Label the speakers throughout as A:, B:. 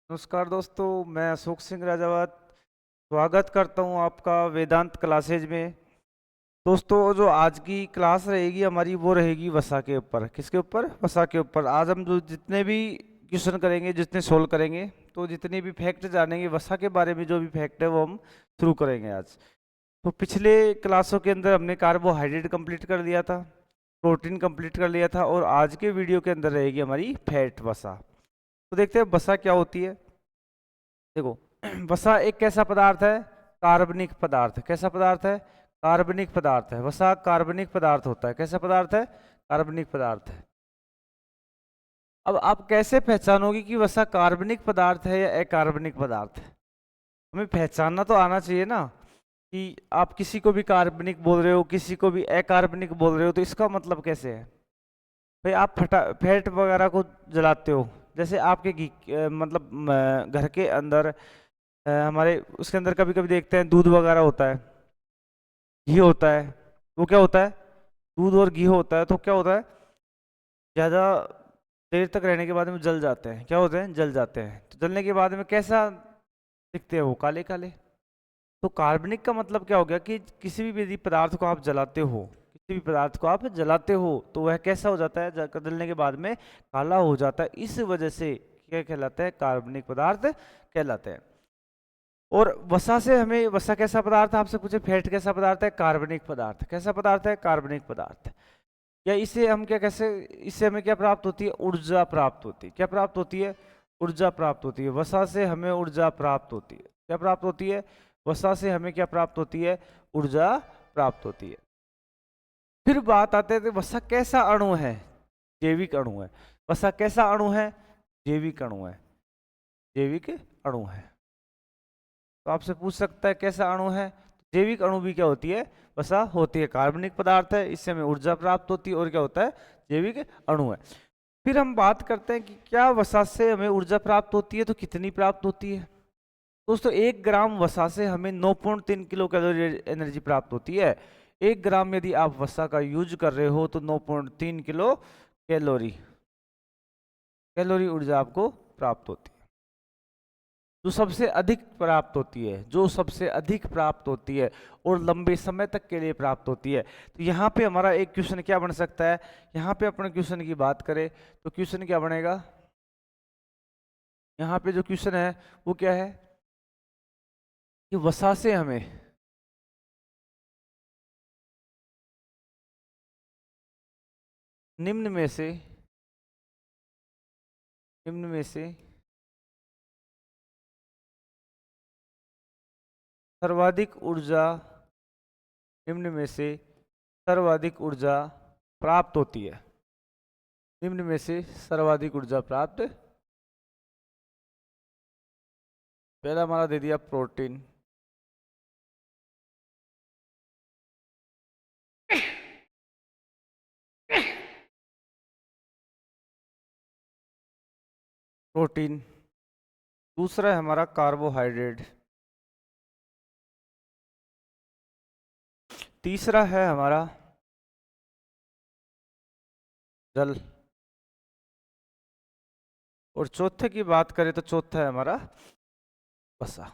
A: नमस्कार दोस्तों, मैं अशोक सिंह राजावत स्वागत करता हूं आपका वेदांत क्लासेज में। दोस्तों, जो आज की क्लास रहेगी हमारी वो रहेगी वसा के ऊपर। किसके ऊपर? वसा के ऊपर। आज हम जो जितने भी क्वेश्चन करेंगे, जितने सोल्व करेंगे, तो जितने भी फैक्ट जानेंगे वसा के बारे में, जो भी फैक्ट है वो हम शुरू करेंगे आज। तो पिछले क्लासों के अंदर हमने कार्बोहाइड्रेट कंप्लीट कर लिया था, प्रोटीन कंप्लीट कर लिया था, और आज के वीडियो के अंदर रहेगी हमारी फैट वसा। तो देखते हैं वसा क्या होती है। देखो, वसा एक कैसा पदार्थ है? कार्बनिक पदार्थ। कैसा पदार्थ है? कार्बनिक पदार्थ है। वसा कार्बनिक पदार्थ होता है। कैसा पदार्थ है? कार्बनिक पदार्थ है। अब आप कैसे पहचानोगे कि वसा कार्बनिक पदार्थ है या अकार्बनिक पदार्थ है? हमें पहचानना तो आना चाहिए ना, कि आप किसी को भी कार्बनिक बोल रहे हो, किसी को भी अकार्बनिक बोल रहे हो, तो इसका मतलब कैसे है? भाई, आप फैट वगैरह को जलाते हो, जैसे आपके घी मतलब घर के अंदर हमारे उसके अंदर कभी कभी देखते हैं दूध वगैरह होता है, घी होता है। वो क्या होता है? दूध और घी होता है, तो क्या होता है? ज़्यादा देर तक रहने के बाद में जल जाते हैं। क्या होते हैं? जल जाते हैं। तो जलने के बाद में कैसा दिखते हैं? वो काले काले। तो कार्बनिक का मतलब क्या हो गया कि किसी भी यदि पदार्थ को आप जलाते हो, किसी भी पदार्थ को आप जलाते हो, तो वह कैसा हो जाता है? जलने के बाद में काला हो जाता है। इस वजह से क्या कहलाता है? कार्बनिक पदार्थ कहलाते हैं। और वसा से हमें, वसा कैसा पदार्थ है? आपसे पूछे फैट कैसा पदार्थ है? कार्बनिक पदार्थ। कैसा पदार्थ है? कार्बनिक पदार्थ। या इसे हम क्या, कैसे इससे हमें क्या प्राप्त होती है? ऊर्जा प्राप्त होती है। क्या प्राप्त होती है? ऊर्जा प्राप्त होती है। वसा से हमें ऊर्जा प्राप्त होती है। क्या प्राप्त होती है? वसा से हमें क्या प्राप्त होती है? ऊर्जा प्राप्त होती है। फिर बात आते हैं, वसा कैसा अणु है? जैविक अणु है। वसा कैसा अणु है? जैविक अणु है। जैविक अणु है। तो आपसे पूछ सकता है कैसा अणु है? जैविक अणु भी क्या होती है? वसा होती है। कार्बनिक पदार्थ है, इससे हमें ऊर्जा प्राप्त होती है, और क्या होता है? जैविक अणु है। फिर हम बात करते हैं कि क्या वसा से हमें ऊर्जा प्राप्त होती है, तो कितनी प्राप्त होती है। दोस्तों, 1 ग्राम वसा से हमें 9.3 किलो कैलोरी एनर्जी प्राप्त होती है। 1 ग्राम यदि आप वसा का यूज कर रहे हो तो 9.3 किलो कैलोरी कैलोरी ऊर्जा आपको प्राप्त होती है। जो सबसे अधिक प्राप्त होती है, जो सबसे अधिक प्राप्त होती है और लंबे समय तक के लिए प्राप्त होती है। तो यहाँ पे हमारा एक क्वेश्चन क्या बन सकता है? यहाँ पे अपने क्वेश्चन की बात करें तो क्वेश्चन क्या बनेगा? यहाँ पे जो क्वेश्चन है वो क्या है कि वसा से हमें निम्न में से निम्न में से सर्वाधिक ऊर्जा निम्न में से सर्वाधिक ऊर्जा प्राप्त होती है। निम्न में से सर्वाधिक ऊर्जा प्राप्त, पहला हमारा दे दिया प्रोटीन। प्रोटीन। दूसरा है हमारा कार्बोहाइड्रेट। तीसरा है हमारा जल। और चौथे की बात करें तो चौथा है हमारा वसा।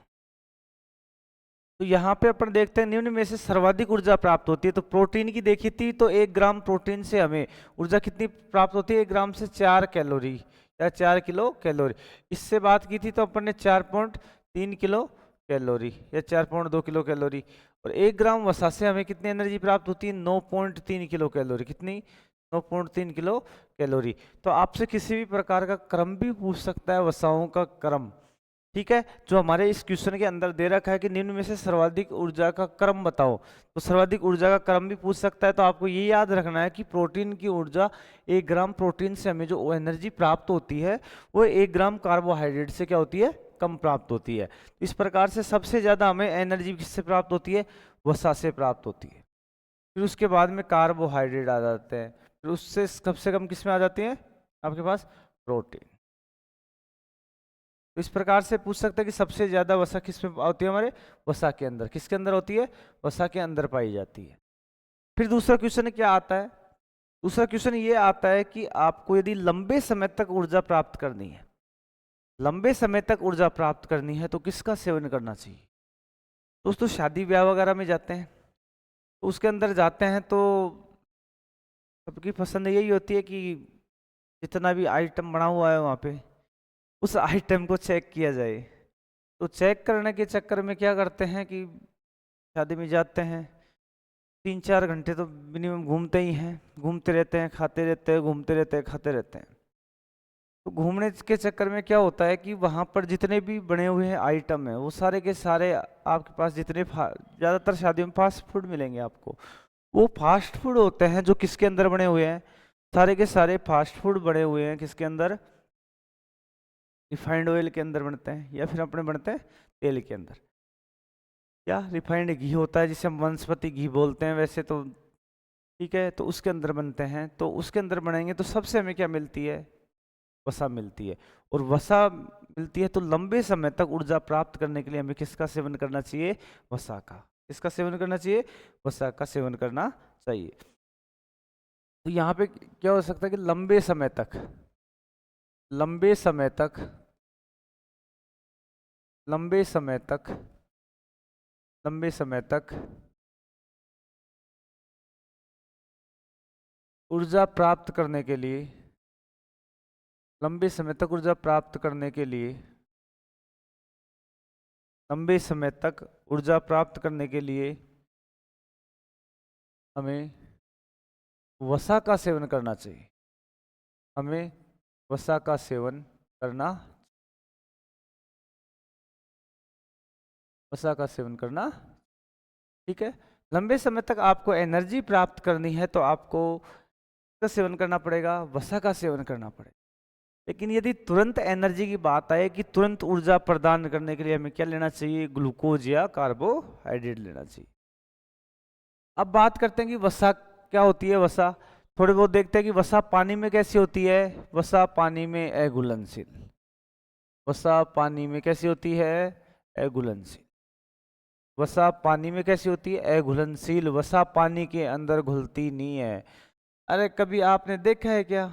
A: तो यहाँ पे अपन देखते हैं निम्न में से सर्वाधिक ऊर्जा प्राप्त होती है। तो प्रोटीन की देखी थी, तो 1 ग्राम प्रोटीन से हमें ऊर्जा कितनी प्राप्त होती है? 1 ग्राम से 4 कैलोरी या 4 किलो कैलोरी। इससे बात की थी तो अपन ने 4.3 किलो कैलोरी या 4.2 किलो कैलोरी। और 1 ग्राम वसा से हमें कितनी एनर्जी प्राप्त होती है? 9.3 किलो कैलोरी। कितनी? 9.3 किलो कैलोरी। तो आपसे किसी भी प्रकार का क्रम भी पूछ सकता है, वसाओं का क्रम। ठीक है, जो हमारे इस क्वेश्चन के अंदर दे रखा है कि निम्न में से सर्वाधिक ऊर्जा का क्रम बताओ, तो सर्वाधिक ऊर्जा का क्रम भी पूछ सकता है। तो आपको ये याद रखना है कि प्रोटीन की ऊर्जा, 1 ग्राम प्रोटीन से हमें जो एनर्जी प्राप्त होती है वो 1 ग्राम कार्बोहाइड्रेट से क्या होती है? कम प्राप्त होती है। इस प्रकार से सबसे ज्यादा हमें एनर्जी किससे प्राप्त होती है? वसा से प्राप्त होती है। फिर उसके बाद में कार्बोहाइड्रेट आ जाते हैं, फिर उससे सबसे कम किस में आ जाती है आपके पास? प्रोटीन। तो इस प्रकार से पूछ सकते हैं कि सबसे ज्यादा वसा किस में होती है? हमारे वसा के अंदर। किसके अंदर होती है? वसा के अंदर पाई जाती है। फिर दूसरा क्वेश्चन क्या आता है? दूसरा क्वेश्चन ये आता है कि आपको यदि लंबे समय तक ऊर्जा प्राप्त करनी है, लंबे समय तक ऊर्जा प्राप्त करनी है तो किसका सेवन करना चाहिए? दोस्तों शादी ब्याह वगैरह में जाते हैं तो उसके अंदर जाते हैं तो सबकी पसंद यही होती है कि जितना भी आइटम बना हुआ है वहाँ पे उस आइटम को चेक किया जाए। तो चेक करने के चक्कर में क्या करते हैं कि शादी में जाते हैं, 3-4 घंटे तो मिनिमम घूमते ही हैं, घूमते रहते हैं, खाते रहते हैं, घूमते रहते हैं, खाते रहते हैं। तो घूमने के चक्कर में क्या होता है कि वहाँ पर जितने भी बने हुए हैं आइटम है वो सारे के सारे आपके पास जितने ज़्यादातर शादियों में फास्ट फूड मिलेंगे आपको, वो फास्ट फूड होते हैं जो किसके अंदर बने हुए हैं, सारे के सारे फास्ट फूड बने हुए हैं किसके अंदर, रिफाइंड ऑयल के अंदर बनते हैं या फिर अपने बनते हैं तेल के अंदर। या रिफाइंड घी होता है जिसे हम वनस्पति घी बोलते हैं वैसे तो, ठीक है, तो उसके अंदर बनते हैं। तो उसके अंदर बनेंगे तो सबसे हमें क्या मिलती है, वसा मिलती है। और वसा मिलती है तो लंबे समय तक ऊर्जा प्राप्त करने के लिए हमें किसका सेवन करना चाहिए, वसा का। किसका सेवन करना चाहिए, वसा का सेवन करना चाहिए। तो यहाँ पे क्या हो सकता है कि लंबे समय तक, लंबे समय तक, लंबे समय तक, लंबे समय तक ऊर्जा प्राप्त करने के लिए, लंबे समय तक ऊर्जा प्राप्त करने के लिए, लंबे समय तक ऊर्जा प्राप्त करने के लिए हमें वसा का सेवन करना चाहिए। हमें वसा का सेवन करना, वसा का सेवन करना, ठीक है। लंबे समय तक आपको एनर्जी प्राप्त करनी है तो आपको का सेवन करना पड़ेगा, वसा का सेवन करना पड़ेगा। लेकिन यदि तुरंत एनर्जी की बात आए कि तुरंत ऊर्जा प्रदान करने के लिए हमें क्या लेना चाहिए, ग्लूकोज या कार्बोहाइड्रेट लेना चाहिए। अब बात करते हैं कि वसा क्या होती है। वसा थोड़े बहुत देखते हैं कि वसा पानी में कैसी होती है। वसा पानी में अघुलनशील, वसा पानी में कैसी होती है, अघुलनशील। वसा पानी में कैसी होती है, अघुलनशील। वसा पानी के अंदर घुलती नहीं है। अरे कभी आपने देखा है क्या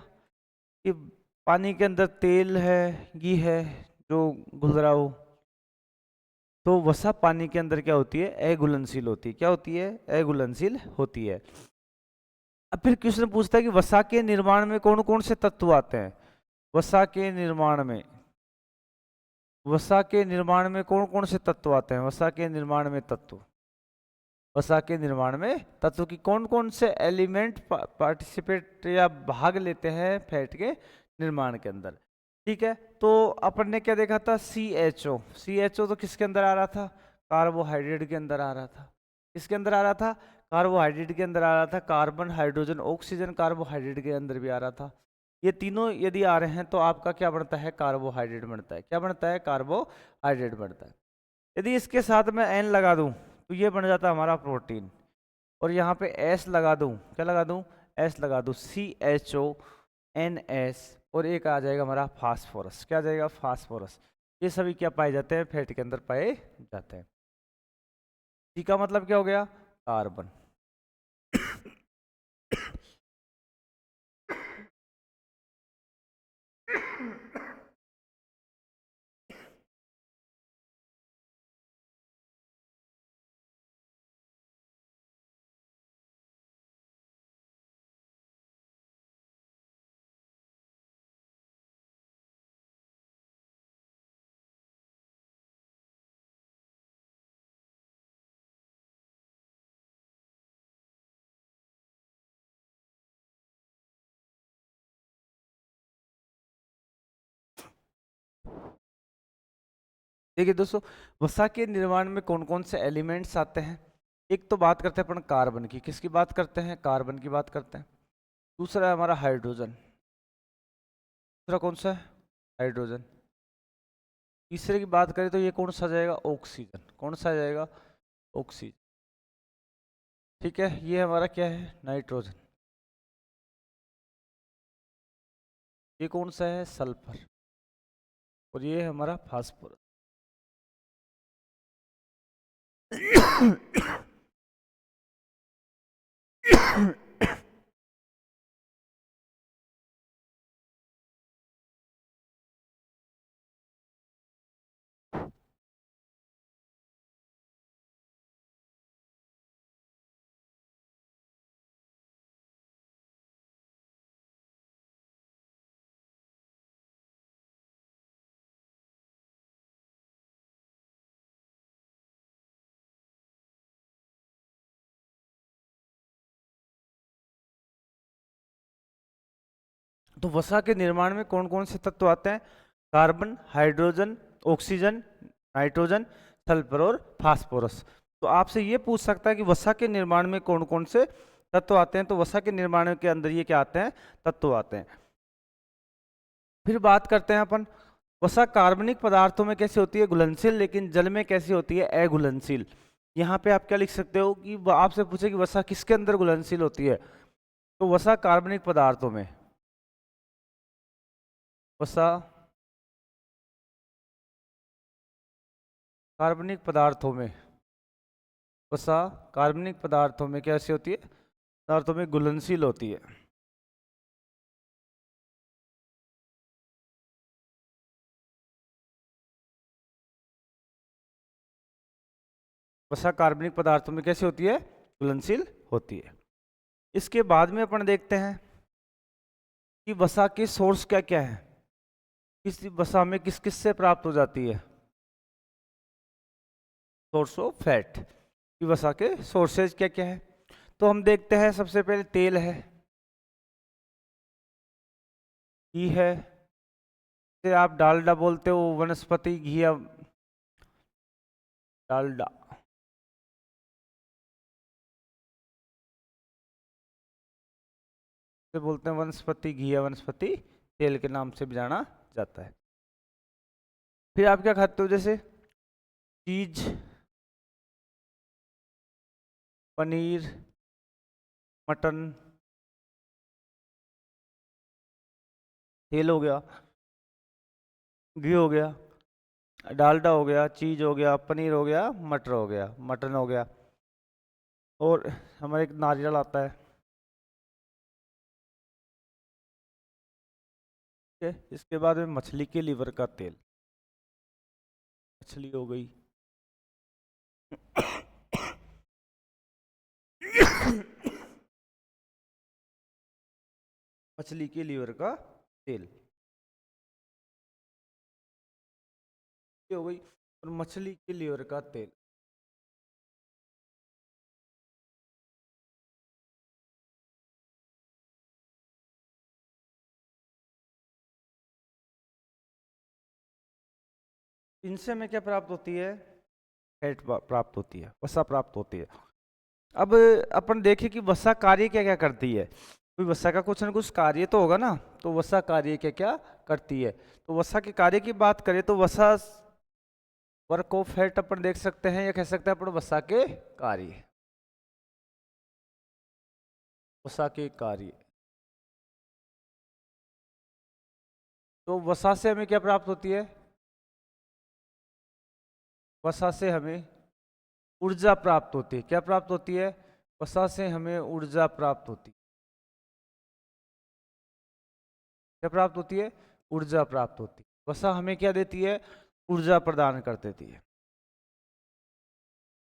A: कि पानी के अंदर तेल है, घी है जो घुल रहा हो, तो वसा पानी के अंदर क्या होती है, अघुलनशील होती है। क्या होती है, अघुलनशील होती है। अब फिर क्वेश्चन पूछता है कि वसा के निर्माण में कौन कौन से तत्व आते हैं। वसा के निर्माण में, वसा के निर्माण में कौन कौन से तत्व आते हैं। वसा के निर्माण में तत्व, वसा के निर्माण में तत्व की कौन कौन से एलिमेंट पार्टिसिपेट या भाग लेते हैं फैट के निर्माण के अंदर, ठीक है। तो अपन ने क्या देखा था, CHO। CHO तो किसके अंदर आ रहा था, कार्बोहाइड्रेट के अंदर आ रहा था। किसके अंदर आ रहा था, कार्बोहाइड्रेट के अंदर आ रहा था। कार्बन, हाइड्रोजन, ऑक्सीजन कार्बोहाइड्रेट के अंदर भी आ रहा था। ये तीनों यदि आ रहे हैं तो आपका क्या बनता है, कार्बोहाइड्रेट बनता है। क्या बनता है, कार्बोहाइड्रेट बनता है। यदि इसके साथ में N लगा दूं तो ये बन जाता है हमारा प्रोटीन। और यहाँ पे S लगा दूं, क्या लगा दूं, S लगा दूं, CHONS। और एक आ जाएगा हमारा फास्फोरस। क्या आ जाएगा, फास्फोरस। ये सभी क्या पाए जाते हैं, फैट के अंदर पाए जाते हैं। C का मतलब क्या हो गया, कार्बन। देखिए दोस्तों, वसा के निर्माण में कौन कौन से एलिमेंट्स आते हैं। एक तो बात करते हैं अपन कार्बन की, किसकी बात करते हैं, कार्बन की बात करते हैं। दूसरा है हमारा हाइड्रोजन। दूसरा कौन सा है, हाइड्रोजन। तीसरे की बात करें तो ये कौन सा आ जाएगा, ऑक्सीजन। कौन सा आ जाएगा, ऑक्सीजन, ठीक है। ये हमारा क्या है, नाइट्रोजन। ये कौन सा है, सल्फर। और ये है हमारा फास्फोरस। तो वसा के निर्माण में कौन कौन से तत्व आते हैं? Carbon, hydrogen, oxygen, nitrogen, sulphur और फास्फोरस। तो आपसे ये पूछ सकता है कि वसा के निर्माण में कौन कौन से तत्व आते हैं, तो वसा के निर्माण के अंदर ये क्या आते हैं? तत्व आते हैं। फिर बात करते हैं अपन, वसा कार्बनिक पदार्थों में कैसे होती है? घुलनशील, लेकिन जल में कैसी होती है? अघुलनशील। यहाँ पे आप क्या लिख सकते हो कि आपसे पूछे कि वसा किसके अंदर घुलनशील होती है, तो वसा कार्बनिक पदार्थों में, वसा कार्बनिक पदार्थों में, वसा कार्बनिक पदार्थों में कैसी होती है? पदार्थों में घुलनशील होती है। वसा कार्बनिक पदार्थों में कैसी होती है? घुलनशील होती है। इसके बाद में अपन देखते हैं कि वसा के सोर्स क्या क्या है, किस वसा में किस किस से प्राप्त हो जाती है? सोर्स ऑफ फैट की वसा के सोर्सेज क्या क्या है? तो हम देखते हैं, सबसे पहले तेल है, घी है, से आप डालडा बोलते हो, वनस्पति घी या डालडा, से बोलते हैं वनस्पति घी या वनस्पति तेल के नाम से भी जाना जाता है। फिर आप क्या खाते हो? जैसे चीज, पनीर, मटन, तेल हो गया, घी हो गया, डालडा हो गया, चीज हो गया, पनीर हो गया, मटर हो गया, मटन हो गया, और हमारे एक नारियल आता है। ठीक है, इसके बाद में मछली के लीवर का तेल, मछली हो गई। मछली के लीवर का तेल ये हो गई, और मछली के लीवर का तेल। इनसे हमें क्या प्राप्त होती है? फैट प्राप्त होती है, वसा प्राप्त होती है। अब अपन देखें कि वसा कार्य क्या क्या करती है। कोई वसा का कुछ ना कुछ कार्य तो होगा ना, तो वसा कार्य क्या क्या करती है? तो वसा के कार्य की बात करें तो वसा वर्क ऑफ फैट अपन देख सकते हैं, या कह सकते हैं अपन वसा के कार्य, वसा के कार्य। तो वसा से हमें क्या प्राप्त होती है? वसा से हमें ऊर्जा प्राप्त होती है। क्या प्राप्त होती है? वसा से हमें ऊर्जा प्राप्त होती है। क्या प्राप्त होती है? ऊर्जा प्राप्त होती है। वसा हमें क्या देती है? ऊर्जा प्रदान कर देती है।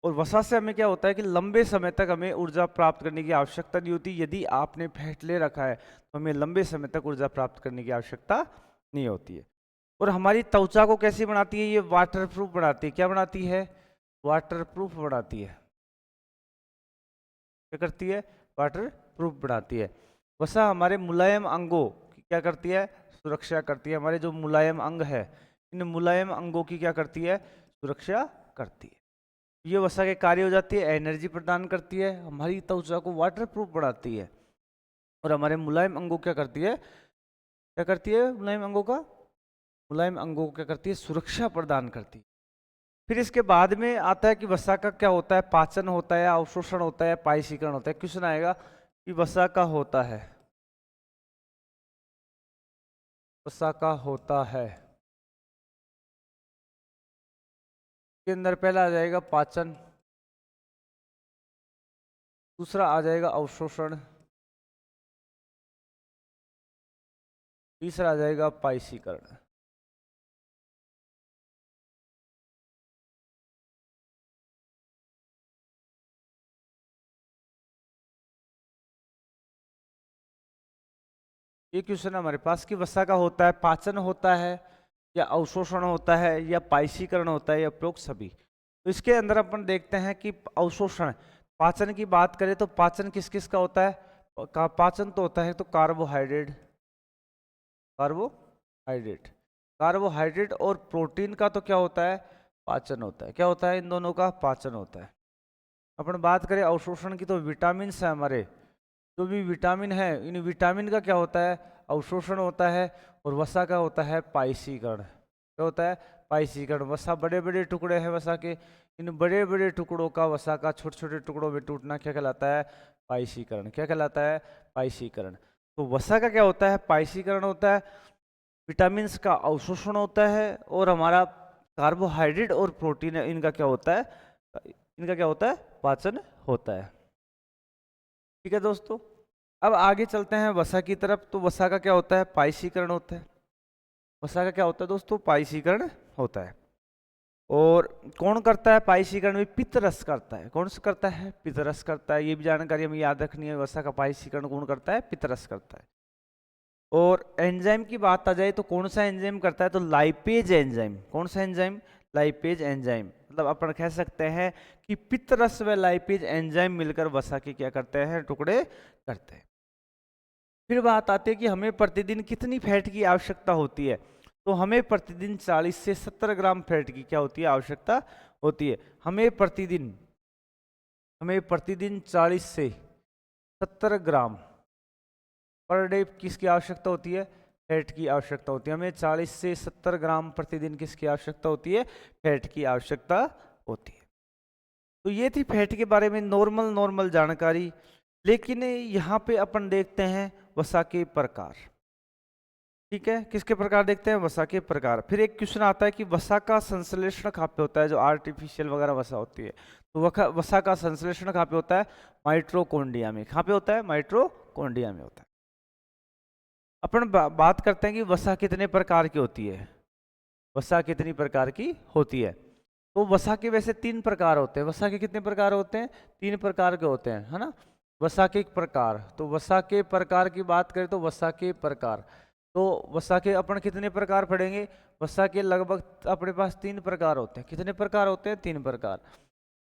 A: और वसा से हमें क्या होता है कि लंबे समय तक हमें ऊर्जा प्राप्त करने की आवश्यकता नहीं होती। यदि आपने फैट ले रखा है तो हमें लंबे समय तक ऊर्जा प्राप्त करने की आवश्यकता नहीं होती है। और हमारी त्वचा को कैसी बनाती है? ये वाटर प्रूफ बनाती है। क्या बनाती है? वाटर प्रूफ बनाती है। क्या करती है? वाटर प्रूफ बनाती है। वसा हमारे मुलायम अंगों की क्या करती है? सुरक्षा करती है। हमारे जो मुलायम अंग है, इन मुलायम अंगों की क्या करती है? सुरक्षा करती है। ये वसा के कार्य हो जाती है। एनर्जी प्रदान करती है, हमारी त्वचा को वाटर प्रूफ बनाती है, और हमारे मुलायम अंगों क्या करती है? क्या करती है मुलायम अंगों का? मुलायम अंगों को क्या करती है? सुरक्षा प्रदान करती है। फिर इसके बाद में आता है कि वसा का क्या होता है? पाचन होता है, अवशोषण होता है, पायसीकरण होता है। क्वेश्चन आएगा कि वसा का होता है, वसा का होता है के अंदर पहला आ जाएगा पाचन, दूसरा आ जाएगा अवशोषण, तीसरा आ जाएगा पायसीकरण। ये क्वेश्चन है हमारे पास कि वसा का होता है, पाचन होता है, या अवशोषण होता है, या पायसीकरण होता है, या उपरोक्त सभी। तो इसके अंदर अपन देखते हैं कि अवशोषण, पाचन की बात करें तो पाचन किस किस का होता है? पाचन तो होता है तो कार्बोहाइड्रेट, कार्बोहाइड्रेट। कार्बोहाइड्रेट और प्रोटीन का तो क्या होता है, पाचन होता है। क्या होता है, इन दोनों का पाचन होता है। अपन बात करें अवशोषण की तो विटामिन है हमारे, जो भी विटामिन है इन विटामिन का क्या होता है, अवशोषण होता है। और वसा का होता है पाइसीकरण। क्या होता है, पाइसीकरण। वसा बड़े बड़े टुकड़े हैं वसा के, इन बड़े बड़े टुकड़ों का वसा का छोटे छोटे टुकड़ों में टूटना क्या कहलाता है, पाइसीकरण। क्या कहलाता है, पाइसीकरण। तो वसा का क्या होता है, पाइसीकरण होता है। विटामिन का अवशोषण होता है। और हमारा कार्बोहाइड्रेट और प्रोटीन है, इनका क्या होता है, इनका क्या होता है, पाचन होता है। ठीक है दोस्तों, अब आगे चलते हैं वसा की तरफ। तो वसा का क्या होता है, पाइसीकरण होता है। वसा का क्या होता है दोस्तों, पाइसीकरण होता है। और कौन करता है पाइसीकरण में, पित्तरस करता है। कौन सा करता है, पित्तरस करता है। ये भी जानकारी हमें याद रखनी है, वसा का पाइसीकरण कौन करता है, पित्तरस करता है। और एंजाइम की बात आ जाए तो कौन सा एंजाइम करता है, तो लाइपेज एंजाइम। कौन सा एंजाइम, लाइपेज एंजाइम। मतलब अपन कह सकते हैं कि पित्तरस व लाइपेज एंजाइम मिलकर वसा के क्या करते हैं, टुकड़े करते हैं। फिर बात आती है कि हमें प्रतिदिन कितनी फैट की आवश्यकता होती है। तो हमें प्रतिदिन 40 से 70 ग्राम फैट की क्या होती है, आवश्यकता होती है। हमें प्रतिदिन 40 से 70 ग्राम पर डे किसकी आवश्यकता होती है, फैट की आवश्यकता होती है। हमें 40 से 70 ग्राम प्रतिदिन किसकी आवश्यकता होती है, फैट की आवश्यकता होती है। तो ये थी फैट के बारे में नॉर्मल जानकारी। लेकिन यहाँ पे अपन देखते हैं वसा के प्रकार। ठीक है, किसके प्रकार देखते हैं, वसा के प्रकार। फिर एक क्वेश्चन आता है कि वसा का संश्लेषण कहाँ पे होता है, जो आर्टिफिशियल वगैरह वसा होती है। तो वसा का संश्लेषण कहाँ पे होता है, माइट्रोकॉन्ड्रिया में। कहाँ पे होता है, माइट्रोकॉन्ड्रिया में होता है। अपन बात करते हैं कि वसा कितने प्रकार की होती है। वसा कितनी प्रकार की होती है, तो वसा के वैसे 3 प्रकार होते हैं। वसा के कितने प्रकार होते हैं, 3 प्रकार के होते हैं, है ना। वसा के प्रकार, तो वसा के प्रकार की बात करें तो वसा के प्रकार, तो वसा के अपन कितने प्रकार पढ़ेंगे। वसा के लगभग अपने पास 3 प्रकार होते हैं। कितने प्रकार होते हैं, 3 प्रकार।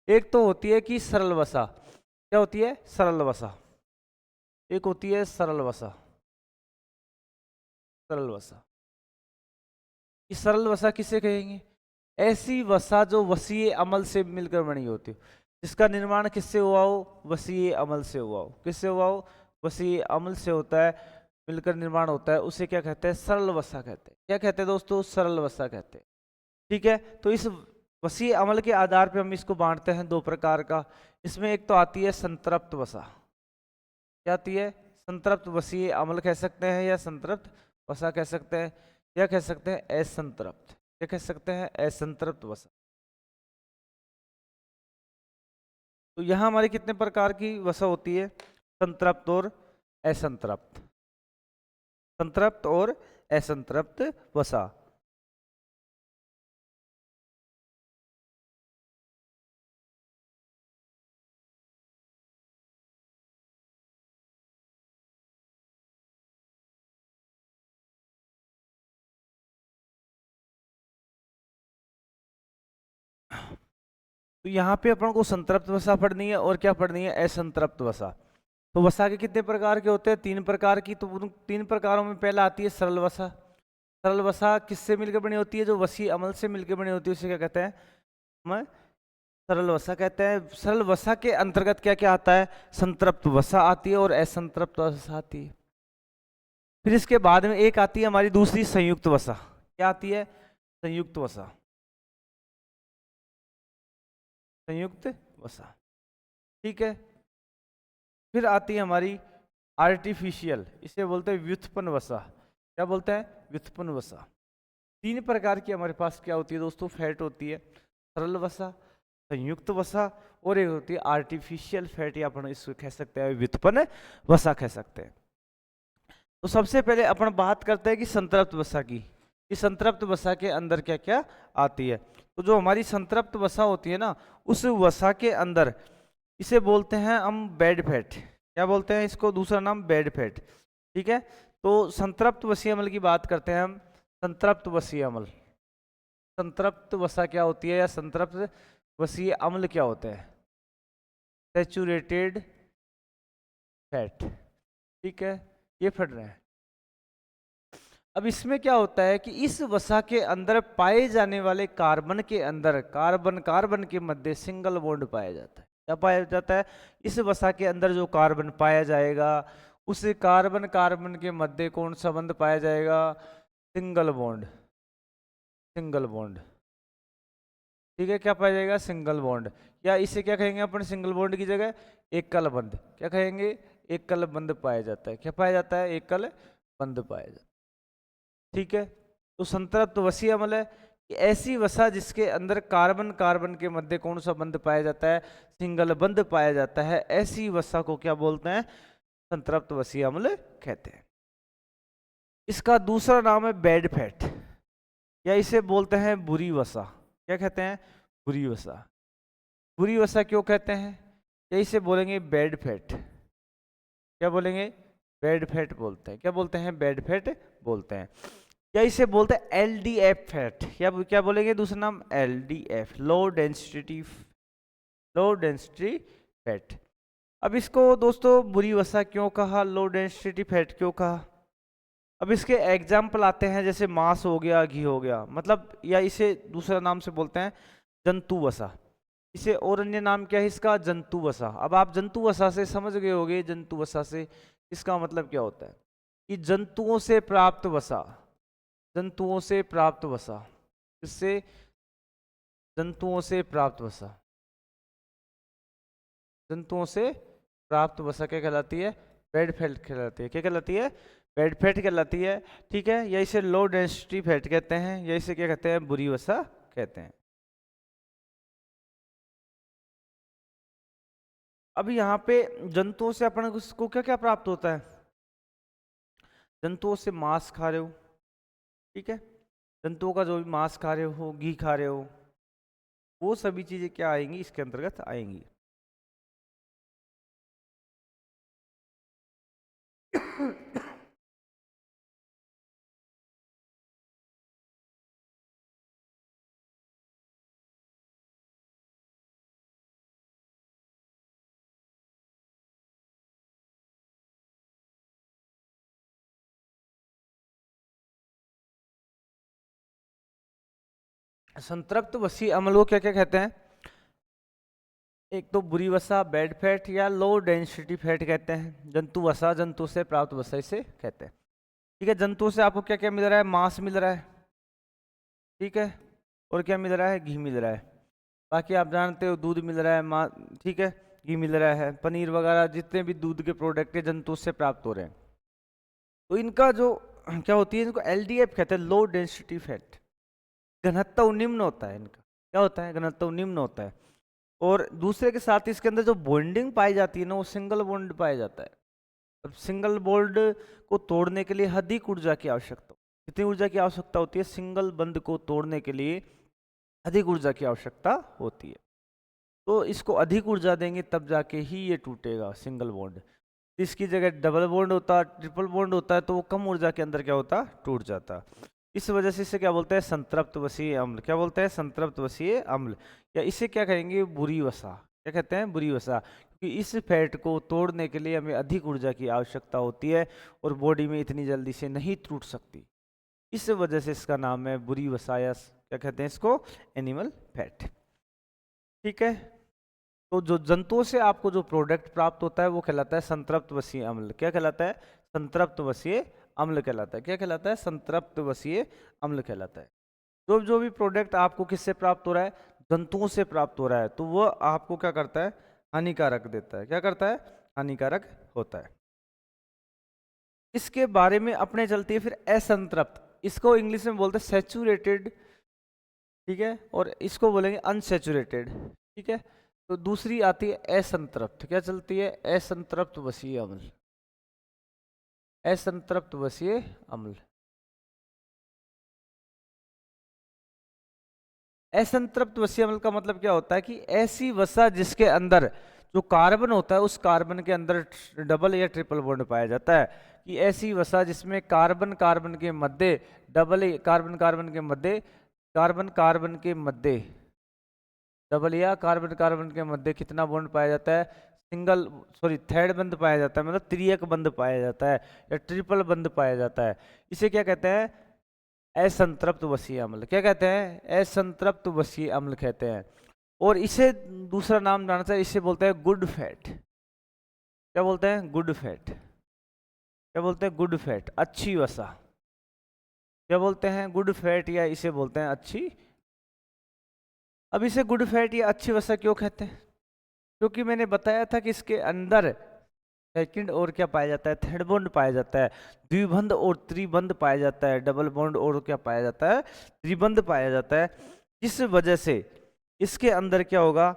A: एक तो होती है कि सरल वसा। क्या होती है, सरल वसा। एक होती है सरल वसा। सरल वसा, इस सरल वसा किसे कहेंगे, ऐसी वसा जो वसीय अमल से मिलकर बनी होती हो, जिसका निर्माण किससे हुआ हो, वसीय अमल से हुआ हो। किससे हुआ हो, वसीय अमल से होता है, मिलकर निर्माण होता है, उसे क्या कहते हैं, सरल वसा कहते हैं। क्या कहते हैं दोस्तों, सरल वसा कहते हैं। ठीक है, तो इस वसीय अमल के आधार पर हम इसको बांटते हैं 2 प्रकार का। इसमें एक तो आती है संतृप्त वसा। क्या आती है, संतृप्त वसीय अमल कह सकते हैं, या संतृप्त वसा कह सकते हैं, या कह सकते हैं असंतृप्त। क्या कह सकते हैं, असंतृप्त वसा। तो यहाँ हमारी कितने प्रकार की वसा होती है, संतृप्त और असंतृप्त। संतृप्त और असंतृप्त वसा। तो यहाँ पे अपन को संतृप्त वसा पढ़नी है और क्या पढ़नी है, असंतृप्त वसा। तो वसा के कितने प्रकार के होते हैं, 3 प्रकार की। तो उन 3 प्रकारों में पहला आती है सरल वसा। सरल वसा किससे मिलकर बनी होती है, जो वसीय अमल से मिलकर बनी होती है, उसे क्या कहते हैं, हम सरल वसा कहते हैं। सरल वसा के अंतर्गत क्या क्या आता है, संतृप्त वसा आती है और असंतृप्त वसा आती है। फिर इसके बाद में एक आती है हमारी दूसरी संयुक्त वसा। क्या आती है, संयुक्त वसा। संयुक्त वसा, ठीक है। फिर आती है हमारी आर्टिफिशियल, इसे बोलते हैं व्युत्पन्न वसा। क्या बोलते हैं, व्युत्पन्न वसा। 3 प्रकार की हमारे पास क्या होती है दोस्तों, फैट होती है। सरल वसा, संयुक्त वसा, और एक होती है आर्टिफिशियल फैट, या अपन इसको कह सकते हैं व्युत्पन्न वसा कह सकते हैं। तो सबसे पहले अपन बात करते हैं कि संतृप्त वसा की। इस संतृप्त वसा के अंदर क्या क्या आती है। तो जो हमारी संतृप्त वसा होती है ना, उस वसा के अंदर इसे बोलते हैं हम बेड फैट। क्या बोलते हैं इसको, दूसरा नाम बेड फैट। ठीक है, तो संतृप्त वसीय अम्ल की बात करते हैं हम। संतृप्त वसीय अम्ल, संतृप्त वसा क्या होती है, या संतृप्त वसीय अम्ल क्या होता है, सैचुरेटेड फैट। ठीक है, ये फट रहे हैं। अब इसमें क्या होता है कि इस वसा के अंदर पाए जाने वाले कार्बन के अंदर कार्बन कार्बन के मध्य सिंगल बॉन्ड पाया जाता है। क्या पाया जाता है? इस वसा के अंदर जो कार्बन पाया जाएगा उस कार्बन कार्बन के मध्य कौन सा बंध पाया जाएगा? Single bond. सिंगल बॉन्ड, ठीक है, क्या पाया जाएगा? Single bond. या इसे क्या कहेंगे अपन सिंगल बॉन्ड की जगह? एकल बंध। क्या कहेंगे? एकल बंध पाया जाता है। क्या पाया जाता है? एकल बंध पाया जाता है। ठीक है, तो संतृप्त वसीय अम्ल है कि ऐसी वसा जिसके अंदर कार्बन कार्बन के मध्य कौन सा बंध पाया जाता है? सिंगल बंध पाया जाता है। ऐसी वसा को क्या बोलते हैं? संतृप्त वसीय अम्ल कहते हैं। इसका दूसरा नाम है बैड फैट, या इसे बोलते हैं बुरी वसा। क्या कहते हैं? बुरी वसा। बुरी वसा क्यों कहते हैं? या इसे बोलेंगे बैड फैट। क्या बोलेंगे? बैड फैट बोलते हैं। क्या बोलते हैं? बैड फैट बोलते हैं। या इसे बोलते हैं एलडीएफ फैट। या क्या बोलेंगे दूसरा नाम? LDF, low density fat. अब इसको दोस्तों बुरी वसा क्यों कहा, लो डेंसिटी फैट क्यों कहा? अब इसके एग्जाम्पल आते हैं, जैसे मांस हो गया, घी हो गया, मतलब, या इसे दूसरा नाम से बोलते हैं जंतु वसा। इसे और अन्य नाम क्या है इसका? जंतु वसा। अब आप जंतु वसा से समझ गए होंगे, जंतु वसा से इसका मतलब क्या होता है कि जंतुओं से प्राप्त वसा। जंतुओं से प्राप्त वसा, इससे जंतुओं से प्राप्त वसा, जंतुओं से प्राप्त वसा क्या कहलाती है? बैड फैट कहलाती है। क्या कहलाती है? बैड फैट कहलाती है। ठीक है, या इसे लो डेंसिटी फैट कहते हैं, या इसे क्या कहते हैं? बुरी वसा कहते हैं। अब यहाँ पे जंतुओं से अपन को क्या क्या प्राप्त होता है? जंतुओं से मांस खा रहे हो, ठीक है, जंतुओं का जो भी मांस खा रहे हो, घी खा रहे हो, वो सभी चीजें क्या आएंगी? इसके अंतर्गत आएंगी। संतृप्त वसी अम्ल को क्या क्या कहते हैं? एक तो बुरी वसा, बैड फैट, या लो डेंसिटी फैट कहते हैं। जंतु वसा, जंतु से प्राप्त वसा इसे कहते हैं। ठीक है, जंतु से आपको क्या क्या मिल रहा है? मांस मिल रहा है, ठीक है, और क्या मिल रहा है? घी मिल रहा है। बाकी आप जानते हो दूध मिल रहा है, माँ, ठीक है, घी मिल रहा है, पनीर वगैरह जितने भी दूध के प्रोडक्ट है जंतु से प्राप्त हो रहे हैं। तो इनका जो क्या होती है, इनको एलडीएफ कहते हैं, लो डेंसिटी फैट। घनत्व निम्न होता है इनका। क्या होता है? घनत्व निम्न होता है। और दूसरे के साथ इसके अंदर जो बॉन्डिंग पाई जाती है ना, वो सिंगल बॉन्ड पाया जाता है। अब सिंगल बॉन्ड को तोड़ने के लिए अधिक ऊर्जा की आवश्यकता, कितनी ऊर्जा की आवश्यकता होती है? सिंगल बंध को तोड़ने के लिए अधिक ऊर्जा की आवश्यकता होती है। तो इसको अधिक ऊर्जा देंगे तब जाके ही ये टूटेगा सिंगल बॉन्ड। इसकी जगह डबल बॉन्ड होता, ट्रिपल बॉन्ड होता है, तो वो कम ऊर्जा के अंदर क्या होता? टूट जाता। इस वजह से इसे क्या बोलते हैं? संतृप्त वसीय अम्ल। क्या बोलते हैं? संतृप्त वसीय अम्ल, या इसे क्या कहेंगे? बुरी वसा। क्या कहते हैं? बुरी वसा। क्योंकि इस फैट को तोड़ने के लिए हमें अधिक ऊर्जा की आवश्यकता होती है और बॉडी में इतनी जल्दी से नहीं टूट सकती। इस वजह से इसका नाम है बुरी वसा, या क्या कहते हैं इसको? Animal fat. ठीक है, तो जो जंतुओं से आपको जो प्रोडक्ट प्राप्त होता है वो कहलाता है संतृप्त वसीय अम्ल। क्या कहलाता है? संतृप्त वसीय अम्ल कहलाता है। क्या कहलाता है? संतृप्त वसीय अम्ल कहलाता है। जो जो भी प्रोडक्ट आपको किससे प्राप्त हो रहा है? जंतुओं से प्राप्त हो रहा है, तो वो आपको क्या करता है? हानिकारक देता है। क्या करता है? हानिकारक होता है। इसके बारे में अपने चलती है फिर असंतृप्त। इसको इंग्लिश में बोलते हैं सैचुरेटेड, ठीक है, और इसको बोलेंगे अनसैचुरेटेड। ठीक है, तो दूसरी आती है असंतृप्त। क्या चलती है? असंतृप्त वसीय अम्ल। असंतृप्त वसीय अम्ल। असंतृप्त वसीय अम्ल का मतलब क्या होता है कि ऐसी वसा जिसके अंदर जो कार्बन होता है उस कार्बन के अंदर डबल या ट्रिपल बॉन्ड पाया जाता है। कि ऐसी वसा जिसमें कार्बन कार्बन के मध्य डबल, कार्बन कार्बन के मध्य, कार्बन कार्बन के मध्य डबल, या कार्बन कार्बन के मध्य कितना बॉन्ड पाया जाता है? सिंगल सॉरी थर्ड बंद पाया जाता है, मतलब त्रियक बंद पाया जाता है या ट्रिपल बंद पाया जाता है। इसे क्या कहते हैं? असंतृप्त वसीय अम्ल। क्या कहते हैं? असंतृप्त वसीय अम्ल कहते हैं। और इसे दूसरा नाम जानना चाहिए, इसे बोलते हैं गुड फैट। क्या बोलते हैं? Good fat. क्या बोलते हैं? गुड फैट, अच्छी वसा। क्या बोलते हैं? गुड फैट, या इसे बोलते हैं अच्छी। अब इसे गुड फैट या अच्छी वसा क्यों कहते हैं? क्योंकि मैंने बताया था कि इसके अंदर सेकंड और क्या पाया जाता है? थर्ड बॉन्ड पाया जाता है, द्विबंध और त्रिबंध पाया जाता है, डबल बॉन्ड और क्या पाया जाता है? त्रिबंध पाया जाता है। इस वजह से इसके अंदर क्या होगा?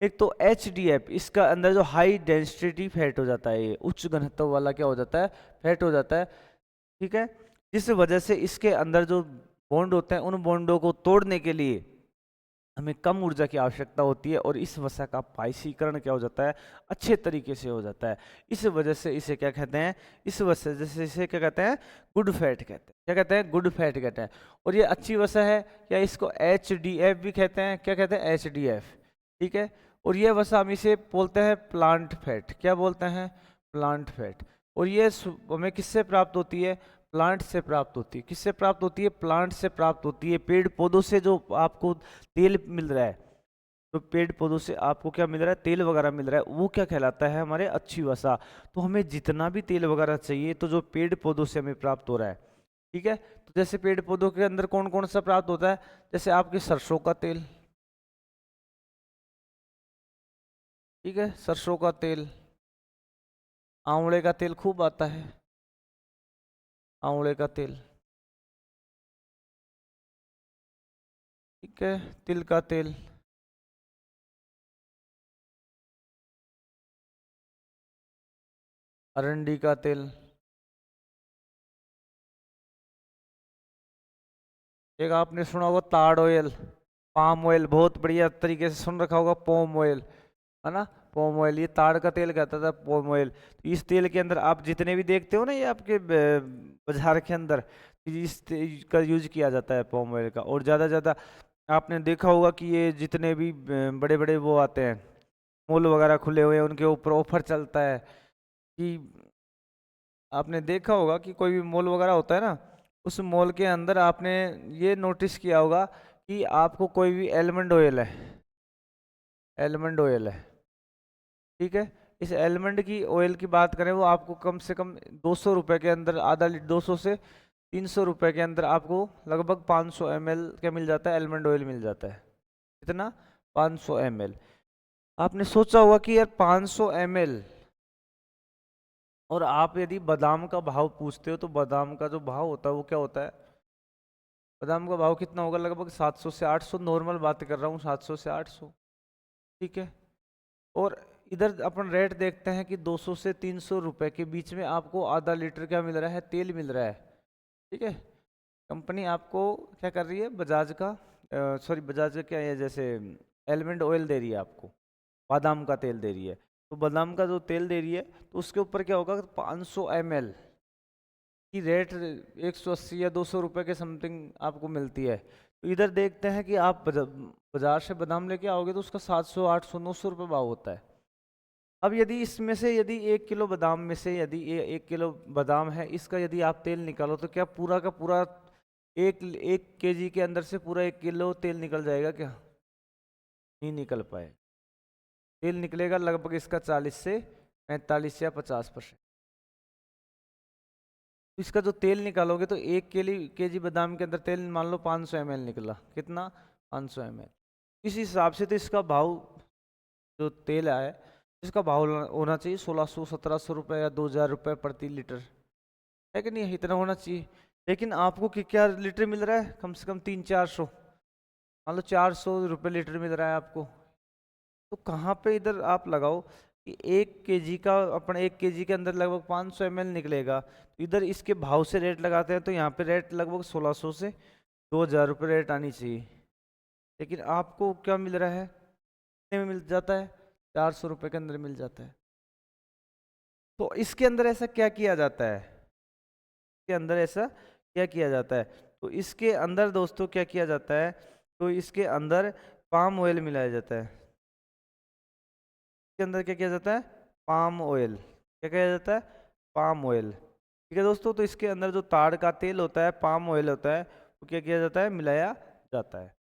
A: एक तो HDF, इसका अंदर जो हाई डेंसिटी फैट हो जाता है, ये उच्च घनत्व वाला क्या हो जाता है? फैट हो जाता है। ठीक है। जिस वजह से इसके अंदर जो बॉन्ड होते हैं, उन बॉन्डों को तोड़ने के लिए हमें कम ऊर्जा की आवश्यकता होती है, और इस वसा का पाइसीकरण क्या हो जाता है? अच्छे तरीके से हो जाता है। इस वजह से इसे क्या कहते हैं? इस वजह से इसे क्या कहते हैं? गुड फैट कहते हैं। क्या कहते हैं? गुड फैट कहते हैं। और ये अच्छी वसा है, या इसको HDF भी कहते हैं। क्या कहते हैं? HDF। ठीक है। और ये वसा हम इसे बोलते हैं प्लांट फैट। क्या बोलते हैं? Plant fat. और ये हमें किससे प्राप्त होती है? प्लांट से प्राप्त होती है। किससे प्राप्त होती है? प्लांट से प्राप्त होती है। पेड़ पौधों से जो आपको तेल मिल रहा है, तो पेड़ पौधों से आपको क्या मिल रहा है? तेल वगैरह मिल रहा है, वो क्या कहलाता है? हमारे अच्छी वसा। तो हमें जितना भी तेल वगैरह चाहिए, तो जो पेड़ पौधों से हमें प्राप्त हो रहा है। ठीक है। तो जैसे पेड़ पौधों के अंदर कौन कौन सा प्राप्त होता है? जैसे आपके सरसों का तेल। ठीक है, सरसों का तेल। आंवले का तेल खूब आता है, आंवले का तेल। ठीक है। तिल का तेल। अरंडी का तेल। एक आपने सुना होगा ताड़ ऑयल, पाम ऑयल, बहुत बढ़िया तरीके से सुन रखा होगा, पोम ऑयल, है ना? पोम ऑयल, ये ताड़ का तेल कहता था, पोम ऑयल। तो इस तेल के अंदर आप जितने भी देखते हो ना, ये आपके बाजार के अंदर इस तेल का यूज किया जाता है, पोम ऑयल का। और ज़्यादा ज़्यादा आपने देखा होगा कि ये जितने भी बड़े बड़े वो आते हैं, मॉल वगैरह खुले हुए हैं, उनके ऊपर ऑफर चलता है कि आपने देखा होगा कि कोई भी मॉल वगैरह होता है ना, उस मॉल के अंदर आपने ये नोटिस किया होगा कि आपको कोई भी एलमंड ऑयल है, एलमंड ऑयल है। ठीक है। इस एलमंड की ऑयल की बात करें, वो आपको कम से कम 200 रुपये के अंदर, आधा लीटर 200 से 300 रुपये के अंदर आपको लगभग 500 ml क्या मिल जाता है? एलमंड ऑयल मिल जाता है। कितना? 500 ml। आपने सोचा होगा कि यार 500 ml, और आप यदि बादाम का भाव पूछते हो, तो बादाम का जो भाव होता है वो क्या होता है? बादाम का भाव कितना होगा? लगभग 700 से 800, नॉर्मल बात कर रहा हूँ, 700 से 800। ठीक है। और इधर अपन रेट देखते हैं कि 200 से 300 रुपए के बीच में आपको आधा लीटर क्या मिल रहा है? तेल मिल रहा है। ठीक है। कंपनी आपको क्या कर रही है? बजाज का, सॉरी बजाज का क्या है, जैसे एलमंड ऑयल दे रही है आपको, बादाम का तेल दे रही है। तो बादाम का जो तेल दे रही है, तो उसके ऊपर क्या होगा? 500 ml की रेट 180 या 200 रुपए के समथिंग आपको मिलती है। तो इधर देखते हैं कि आप बाजार से बादाम लेके आओगे, तो उसका 700 800 900 रुपये भाव होता है। अब यदि इसमें से यदि 1 किलो बादाम में से यदि ये 1 किलो बादाम है, इसका यदि आप तेल निकालो, तो क्या पूरा का पूरा 1 kg के अंदर से पूरा 1 किलो तेल निकल जाएगा? क्या नहीं निकल पाए। तेल निकलेगा लगभग इसका 40 से 45 या 50%। तो इसका जो तेल निकालोगे, तो 1 kg बादाम के अंदर तेल मान लो 500 ml निकला। कितना? 500 ml। इस हिसाब से तो इसका भाव, जो तेल है, इसका भाव होना चाहिए 1600 1700 रुपये या 2000 रुपये प्रति लीटर, है कि नहीं? इतना होना चाहिए। लेकिन आपको क्या लीटर मिल रहा है? कम से कम 300 400, मान लो 400 रुपये लीटर मिल रहा है आपको। तो कहाँ पे इधर आप लगाओ कि 1 kg का, अपन 1 kg के अंदर लगभग 500 ml निकलेगा, तो इधर इसके भाव से रेट लगाते हैं, तो यहाँ पे रेट लगभग 1600 से 2000 रुपये रेट आनी चाहिए। लेकिन आपको क्या मिल रहा है? कितने में मिल जाता है? 400 रुपये के अंदर मिल जाता है। तो इसके अंदर ऐसा क्या किया जाता है? इसके अंदर ऐसा क्या किया जाता है? तो इसके अंदर दोस्तों क्या किया जाता है? तो इसके अंदर पाम ऑयल मिलाया जाता है। इसके अंदर क्या किया जाता है? पाम ऑयल, क्या कहा जाता है? Palm oil. ठीक है दोस्तों, तो इसके अंदर जो ताड़ का तेल होता है, पाम ऑयल होता है, वो क्या किया जाता है? मिलाया जाता है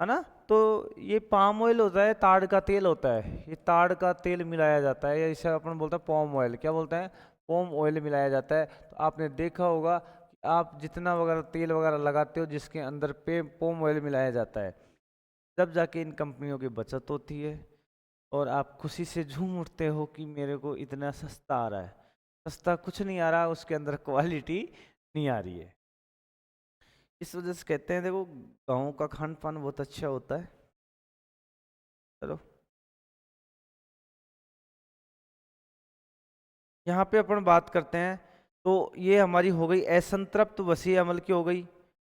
A: ना। तो ये पाम ऑयल होता है, ताड़ का तेल होता है, ये ताड़ का तेल मिलाया जाता है, या इसे अपन बोलते हैं पॉम ऑयल। क्या बोलते हैं? पॉम ऑयल मिलाया जाता है। तो आपने देखा होगा कि आप जितना वगैरह तेल वगैरह लगाते हो जिसके अंदर पे पॉम ऑयल मिलाया जाता है, तब जाके इन कंपनियों की बचत होती है और आप खुशी से झूम उठते हो कि मेरे को इतना सस्ता आ रहा है। सस्ता कुछ नहीं आ रहा, उसके अंदर क्वालिटी नहीं आ रही है। इस वजह से कहते हैं देखो, गाँव का खान पान बहुत अच्छा होता है। चलो, यहाँ पे अपन बात करते हैं। तो ये हमारी हो गई असंतृप्त वसीय अम्ल की हो गई।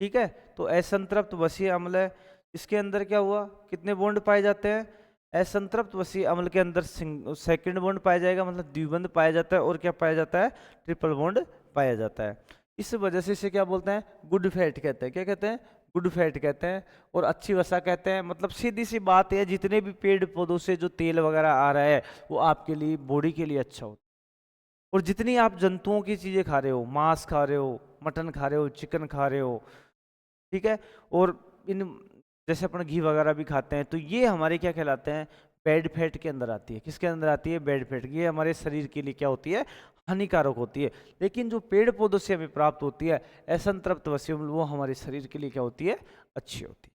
A: ठीक है, तो असंतृप्त वसीय अम्ल है, इसके अंदर क्या हुआ? कितने बॉन्ड पाए जाते हैं? असंतृप्त वसीय अम्ल के अंदर सेकंड बॉन्ड पाया जाएगा, मतलब द्विबंध पाया जाता है, और क्या पाया जाता है? ट्रिपल बॉन्ड पाया जाता है। इस वजह से इसे क्या बोलते हैं? गुड फैट कहते हैं। क्या कहते हैं? गुड फैट कहते हैं, और अच्छी वसा कहते हैं। मतलब सीधी सी बात है, जितने भी पेड़ पौधों से जो तेल वगैरह आ रहा है वो आपके लिए, बॉडी के लिए अच्छा होता है। और जितनी आप जंतुओं की चीजें खा रहे हो, मांस खा रहे हो, मटन खा रहे हो, चिकन खा रहे हो, ठीक है, और इन जैसे अपन घी वगैरह भी खाते हैं, तो ये हमारे क्या कहलाते हैं? बैड फैट के अंदर आती है। किसके अंदर आती है? Bad fat. ये हमारे शरीर के लिए क्या होती है? हानिकारक होती है। लेकिन जो पेड़ पौधों से हमें प्राप्त होती है असंतृप्त वसीय अम्ल, वो हमारे शरीर के लिए क्या होती है? अच्छी होती है।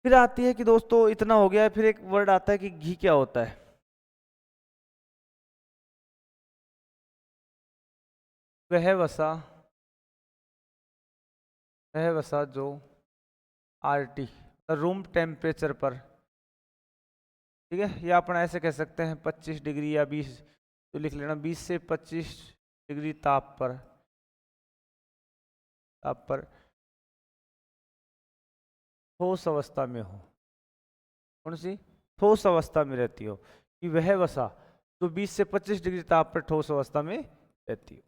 A: फिर आती है कि दोस्तों इतना हो गया है, फिर एक वर्ड आता है कि घी क्या होता है? वह वसा, वह वसा जो आरटी, रूम टेम्परेचर पर, ठीक है, या अपन ऐसे कह सकते हैं 25 डिग्री या 20, तो लिख लेना 20 से 25 डिग्री ताप पर ठोस अवस्था में हो। कौन सी? ठोस अवस्था में रहती हो, कि वह वसा तो 20 से 25 डिग्री ताप पर ठोस अवस्था में रहती हो,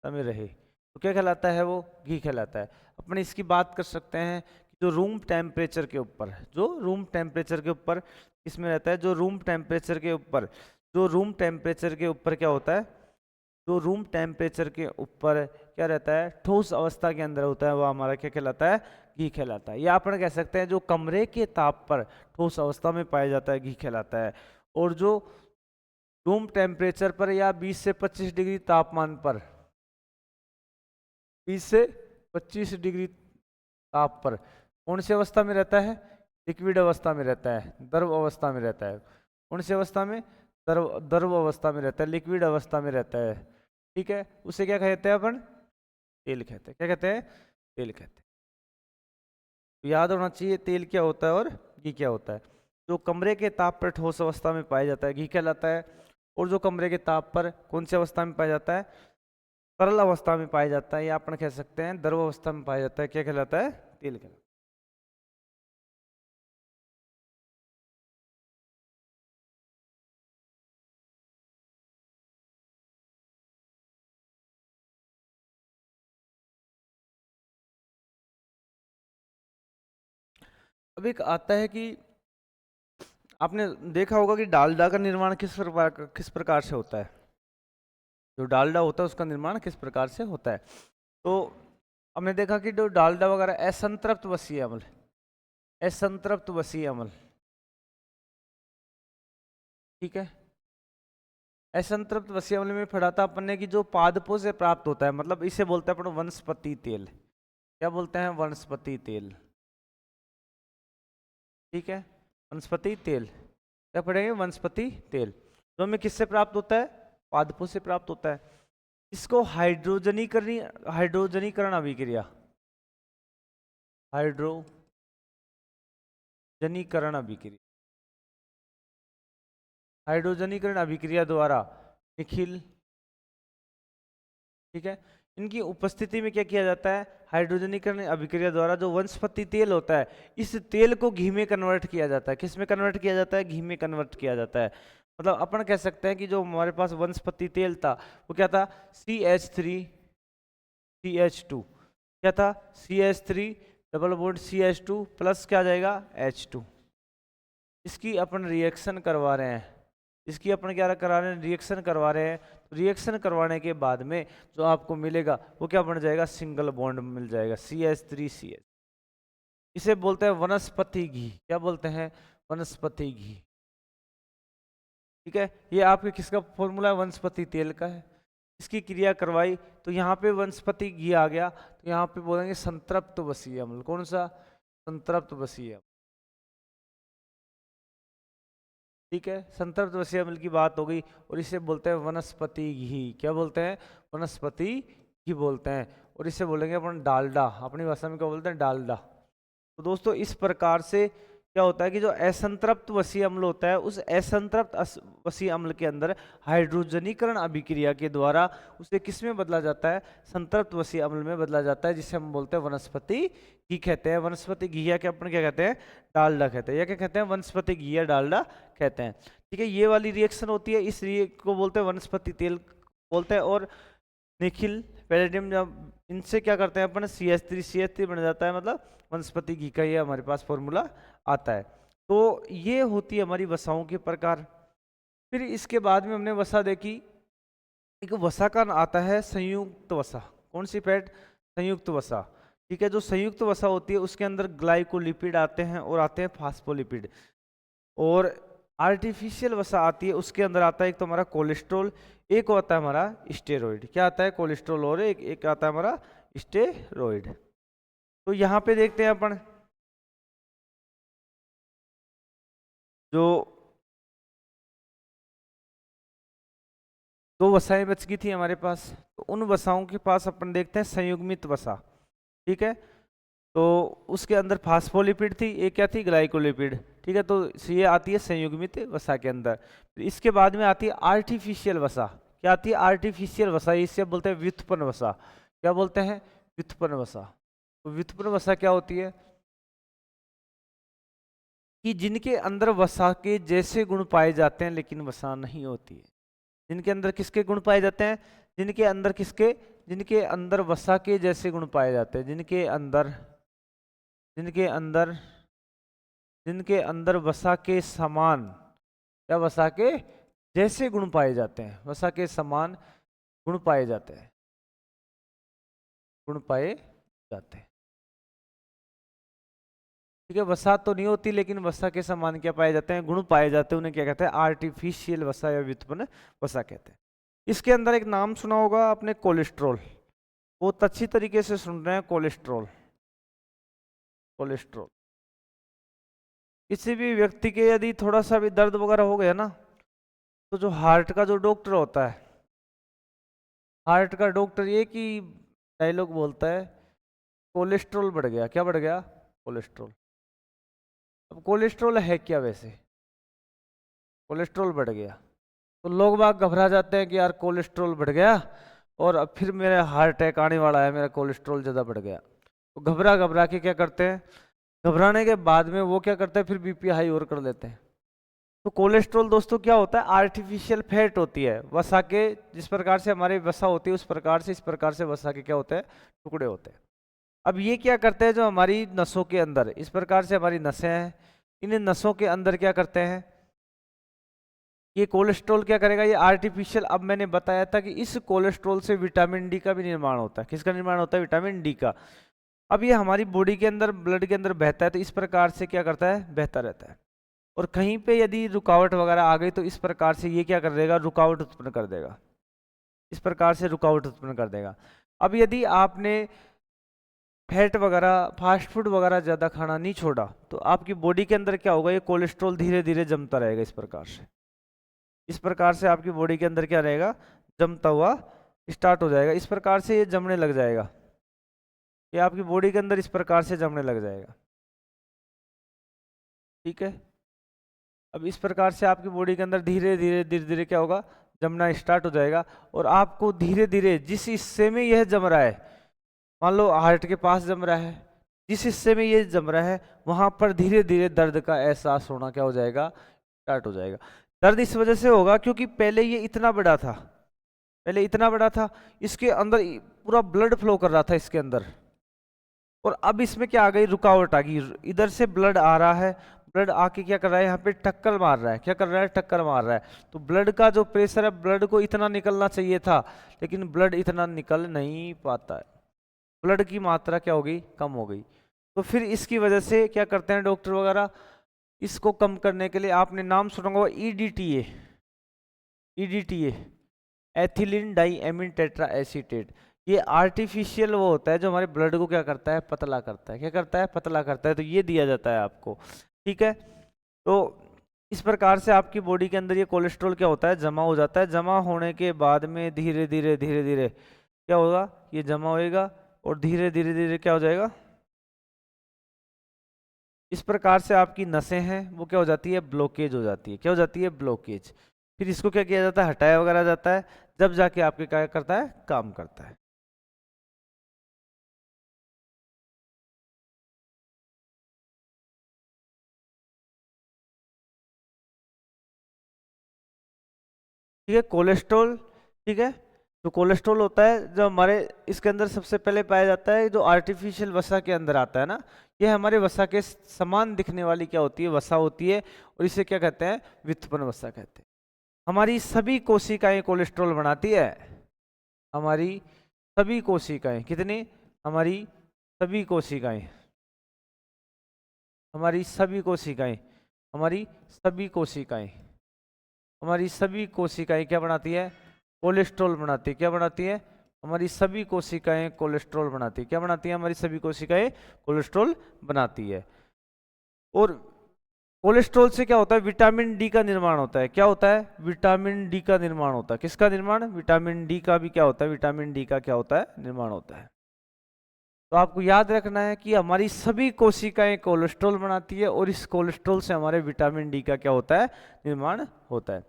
A: समय रहे, तो क्या कहलाता है? वो घी कहलाता है। अपन इसकी बात कर सकते हैं कि जो रूम टेम्परेचर के ऊपर, जो रूम टेम्परेचर के ऊपर इसमें रहता है, जो रूम टेम्परेचर के ऊपर, जो रूम टेम्परेचर के ऊपर क्या होता है? जो रूम टेम्परेचर के ऊपर क्या रहता है? ठोस अवस्था के अंदर होता है, वो हमारा क्या कहलाता है? घी कहलाता है। या अपन कह सकते हैं जो कमरे के ताप पर ठोस अवस्था में पाया जाता है, घी कहलाता है। और जो रूम टेम्परेचर पर या 20 से 25 डिग्री तापमान पर, 20 से 25 डिग्री ताप पर कौन सी अवस्था में रहता है? लिक्विड अवस्था में रहता है, द्रव अवस्था में रहता है। कौन सी अवस्था में? द्रव अवस्था में रहता है, लिक्विड अवस्था में रहता है। ठीक है, उसे क्या कहते हैं अपन? तेल कहते हैं। क्या कहते हैं? तेल कहते हैं। तो याद होना चाहिए तेल क्या होता है और घी क्या होता है। जो कमरे के ताप पर ठोस अवस्था में पाया जाता है, घी कहलाता है। और जो कमरे के ताप पर कौन सी अवस्था में पाया जाता है? तरल अवस्था में पाया जाता है, या अपन कह सकते हैं द्रव अवस्था में पाया जाता है। क्या कहलाता है? तेल कहलाता है। अब एक आता है कि आपने देखा होगा कि डालडा का निर्माण किस प्रकार से होता है? जो डालडा होता है उसका निर्माण किस प्रकार से होता है? तो हमने देखा कि जो डालडा वगैरह असंतृप्त वसीय अम्ल, असंतृप्त वसीय अम्ल, ठीक है, असंतृप्त वसीय अम्ल में पढ़ा था अपन ने कि जो पादपों से प्राप्त होता है, मतलब इसे बोलते हैं अपन वनस्पति तेल। क्या बोलते हैं? वनस्पति तेल। ठीक है, वनस्पति तेल। क्या पढ़ेंगे? वनस्पति तेल, जो हमें किससे प्राप्त होता है? पादपों से प्राप्त होता है। इसको हाइड्रोजनीकरण अभिक्रिया, हाइड्रोजनीकरण अभिक्रिया, हाइड्रोजनीकरण अभिक्रिया द्वारा निखिल, ठीक है, इनकी उपस्थिति में क्या किया जाता है? हाइड्रोजनीकरण अभिक्रिया द्वारा जो वनस्पति तेल होता है, इस तेल को घी में कन्वर्ट किया जाता है। किस में कन्वर्ट किया जाता है? घी में कन्वर्ट किया जाता है। मतलब अपन कह सकते हैं कि जो हमारे पास वनस्पति तेल था वो क्या था? CH3CH2, क्या था? CH3 double bond CH2 plus क्या आ जाएगा? H2। इसकी अपन रिएक्शन करवा रहे हैं, इसकी अपन क्या करा रहे हैं, रिएक्शन करवा रहे हैं। तो रिएक्शन करवाने के बाद में जो आपको मिलेगा वो क्या बन जाएगा, सिंगल बॉन्ड मिल जाएगा, CH3CH। इसे बोलते हैं वनस्पति घी। क्या बोलते हैं, वनस्पति घी। ठीक है, ये आपके किसका फॉर्मूला है, वनस्पति तेल का है। इसकी क्रिया करवाई तो यहाँ पे वनस्पति घी आ गया, तो यहाँ पे बोलेंगे संतृप्त वसीय अम्ल। कौन सा, संतृप्त वसीय अम्ल। ठीक है, संतृप्त वसीय अम्ल की बात हो गई, और इसे बोलते हैं वनस्पति घी। क्या बोलते हैं, वनस्पति घी बोलते हैं। और इसे बोलेंगे अपन डालडा, अपनी भाषा में क्या बोलते हैं, डालडा। तो दोस्तों इस प्रकार से क्या होता है कि जो असंतृप्त वसीय अम्ल होता है, उस असंतृप्त वसीय अम्ल के अंदर हाइड्रोजनीकरण अभिक्रिया के द्वारा उसे किस में बदला जाता है, संतृप्त वसीय अम्ल में बदला जाता है, जिसे हम बोलते हैं वनस्पति घी कहते हैं। वनस्पति घी या क्या अपन क्या कहते हैं, डालडा कहते हैं, या क्या कहते हैं, वनस्पति घी या डालडा कहते हैं। ठीक है, ये वाली रिएक्शन होती है, इस को बोलते हैं वनस्पति तेल बोलते हैं। और निखिल, पैलेडियम, जब इनसे क्या करते हैं अपन, CH3CH3 बन जाता है, मतलब वनस्पति घी का ये हमारे पास फॉर्मूला आता है। तो ये होती है हमारी वसाओं के प्रकार। फिर इसके बाद में हमने वसा देखी, एक वसा का आता है संयुक्त वसा। कौन सी फैट, संयुक्त वसा। ठीक है, जो संयुक्त वसा होती है उसके अंदर ग्लाइकोलिपिड आते हैं और आते हैं फास्फोलिपिड। और आर्टिफिशियल वसा आती है, उसके अंदर आता है एक तो हमारा कोलेस्ट्रॉल, एक आता है हमारा स्टेरॉइड। क्या आता है, कोलेस्ट्रॉल, और एक आता है हमारा स्टेरॉइड। तो यहाँ पे देखते हैं अपन जो दो वसाएं बच गई थी हमारे पास, तो उन वसाओं के पास अपन देखते हैं संयुग्मित वसा। ठीक है, तो उसके अंदर फास्फोलिपिड थी, एक क्या थी, ग्लाइकोलिपिड। ठीक है, तो ये आती है संयुग्मित वसा के अंदर। इसके बाद में आती है आर्टिफिशियल वसा। क्या आती है, आर्टिफिशियल वसा, इससे बोलते हैं व्युत्पन्न वसा। क्या बोलते हैं, व्युत्पन्न वसा। तो व्युत्पन्न वसा क्या होती है कि जिनके अंदर वसा के जैसे गुण पाए जाते हैं लेकिन वसा नहीं होती है। जिनके अंदर किसके गुण पाए जाते हैं, जिनके अंदर किसके, जिनके अंदर वसा के जैसे गुण पाए जाते हैं, जिनके अंदर जिनके अंदर वसा के समान या वसा के जैसे गुण पाए जाते हैं, वसा के समान गुण पाए जाते हैं, गुण पाए जाते हैं। ठीक है, वसा तो नहीं होती लेकिन वसा के समान क्या पाए जाते हैं, गुण पाए जाते हैं, उन्हें क्या कहते हैं, आर्टिफिशियल वसा या व्युत्पन्न वसा कहते हैं। इसके अंदर एक नाम सुना होगा आपने, कोलेस्ट्रॉल। बहुत अच्छी तरीके से सुन रहे हैं, कोलेस्ट्रॉल। कोलेस्ट्रॉल, किसी भी व्यक्ति के यदि थोड़ा सा भी दर्द वगैरह हो गया ना, तो जो हार्ट का जो डॉक्टर होता है, हार्ट का डॉक्टर ये कि डायलॉग बोलता है, कोलेस्ट्रॉल बढ़ गया। क्या बढ़ गया, कोलेस्ट्रॉल। अब कोलेस्ट्रॉल है क्या, वैसे कोलेस्ट्रॉल बढ़ गया तो लोग बाग घबरा जाते हैं कि यार कोलेस्ट्रॉल बढ़ गया और अब फिर मेरा हार्ट अटैक आने वाला है, मेरा कोलेस्ट्रॉल ज़्यादा बढ़ गया। तो घबरा के क्या करते हैं, घबराने के बाद में वो क्या करते हैं, फिर बीपी हाई और कर लेते हैं। तो कोलेस्ट्रॉल दोस्तों क्या होता है, आर्टिफिशियल फैट होती है। वसा के जिस प्रकार से हमारे वसा होती है उस प्रकार से, इस प्रकार से वसा के क्या होते हैं, टुकड़े होते हैं। अब ये क्या करते हैं, जो हमारी नसों के अंदर, इस प्रकार से हमारी नसें हैं, इन नसों के अंदर क्या करते हैं, ये कोलेस्ट्रॉल क्या करेगा, ये आर्टिफिशियल। अब मैंने बताया था कि इस कोलेस्ट्रॉल से विटामिन डी का भी निर्माण होता है। किसका निर्माण होता है, विटामिन डी का। अब ये हमारी बॉडी के अंदर, ब्लड के अंदर बहता है, तो इस प्रकार से क्या करता है, बहता रहता है। और कहीं पे यदि रुकावट वगैरह आ गई तो इस प्रकार से ये क्या कर देगा, रुकावट उत्पन्न कर देगा, इस प्रकार से रुकावट उत्पन्न कर देगा। अब यदि आपने फैट वगैरह, फास्ट फूड वगैरह ज़्यादा खाना नहीं छोड़ा तो आपकी बॉडी के अंदर क्या होगा, ये कोलेस्ट्रॉल धीरे धीरे जमता रहेगा। इस प्रकार से, इस प्रकार से आपकी बॉडी के अंदर क्या रहेगा, जमता हुआ स्टार्ट हो जाएगा। इस प्रकार से ये जमने लग जाएगा, ये आपकी बॉडी के अंदर इस प्रकार से जमने लग जाएगा। ठीक है, अब इस प्रकार से आपकी बॉडी के अंदर धीरे धीरे क्या होगा, जमना स्टार्ट हो जाएगा। और आपको धीरे धीरे जिस हिस्से में यह जम रहा है, मान लो हार्ट के पास जम रहा है, जिस हिस्से में ये जम रहा है वहां पर धीरे धीरे दर्द का एहसास होना क्या हो जाएगा, स्टार्ट हो जाएगा। दर्द इस वजह से होगा क्योंकि पहले ये इतना बड़ा था, पहले इतना बड़ा था, इसके अंदर पूरा ब्लड फ्लो कर रहा था इसके अंदर, और अब इसमें क्या आ गई, रुकावट आ गई। इधर से ब्लड आ रहा है, ब्लड आके क्या कर रहा है, यहाँ पे टक्कर मार रहा है, क्या कर रहा है, टक्कर मार रहा है। तो ब्लड का जो प्रेशर है, ब्लड को इतना निकलना चाहिए था, लेकिन ब्लड इतना निकल नहीं पाता है, ब्लड की मात्रा क्या हो गई, कम हो गई। तो फिर इसकी वजह से क्या करते हैं डॉक्टर वगैरह, इसको कम करने के लिए, आपने नाम सुना होगा EDTA, EDTA ethylene di amine tetra acetate. ये आर्टिफिशियल वो होता है जो हमारे ब्लड को क्या करता है, पतला करता है, क्या करता है, पतला करता है। तो ये दिया जाता है आपको, ठीक है। तो इस प्रकार से आपकी बॉडी के अंदर ये कोलेस्ट्रॉल क्या होता है, जमा हो जाता है। जमा होने के बाद में धीरे धीरे धीरे धीरे क्या होगा, ये जमा होएगा और धीरे धीरे धीरे क्या हो जाएगा, इस प्रकार से आपकी नसें हैं वो क्या हो जाती है, ब्लॉकेज हो जाती है, क्या हो जाती है, ब्लॉकेज। फिर इसको क्या किया जाता है, हटाया वगैरह जाता है, जब जाके आपके क्या करता है, काम करता है। ठीक है, कोलेस्ट्रॉल, ठीक है। तो कोलेस्ट्रॉल होता है जो हमारे इसके अंदर सबसे पहले पाया जाता है, जो आर्टिफिशियल वसा के अंदर आता है ना, ये हमारे वसा के समान दिखने वाली क्या होती है, वसा होती है, और इसे क्या कहते हैं, व्युत्पन्न वसा कहते हैं। हमारी सभी कोशिकाएं कोलेस्ट्रॉल बनाती है, हमारी सभी कोशिकाएं, कितनी, हमारी सभी कोशिकाएं, हमारी सभी कोशिकाएं, हमारी सभी कोशिकाएं, हमारी सभी कोशिकाएं क्या बनाती है, कोलेस्ट्रॉल बनाती है, क्या बनाती है, हमारी सभी कोशिकाएं कोलेस्ट्रॉल बनाती है, क्या बनाती है, हमारी सभी कोशिकाएं कोलेस्ट्रॉल बनाती है। और कोलेस्ट्रॉल से क्या होता है, विटामिन डी का निर्माण होता है, क्या होता है, विटामिन डी का निर्माण होता है। किसका निर्माण, विटामिन डी का भी क्या होता है, विटामिन डी का क्या होता है, निर्माण होता है। तो आपको याद रखना है कि हमारी सभी कोशिकाएं कोलेस्ट्रॉल बनाती है, और इस कोलेस्ट्रॉल से हमारे विटामिन डी का क्या होता है, निर्माण होता है।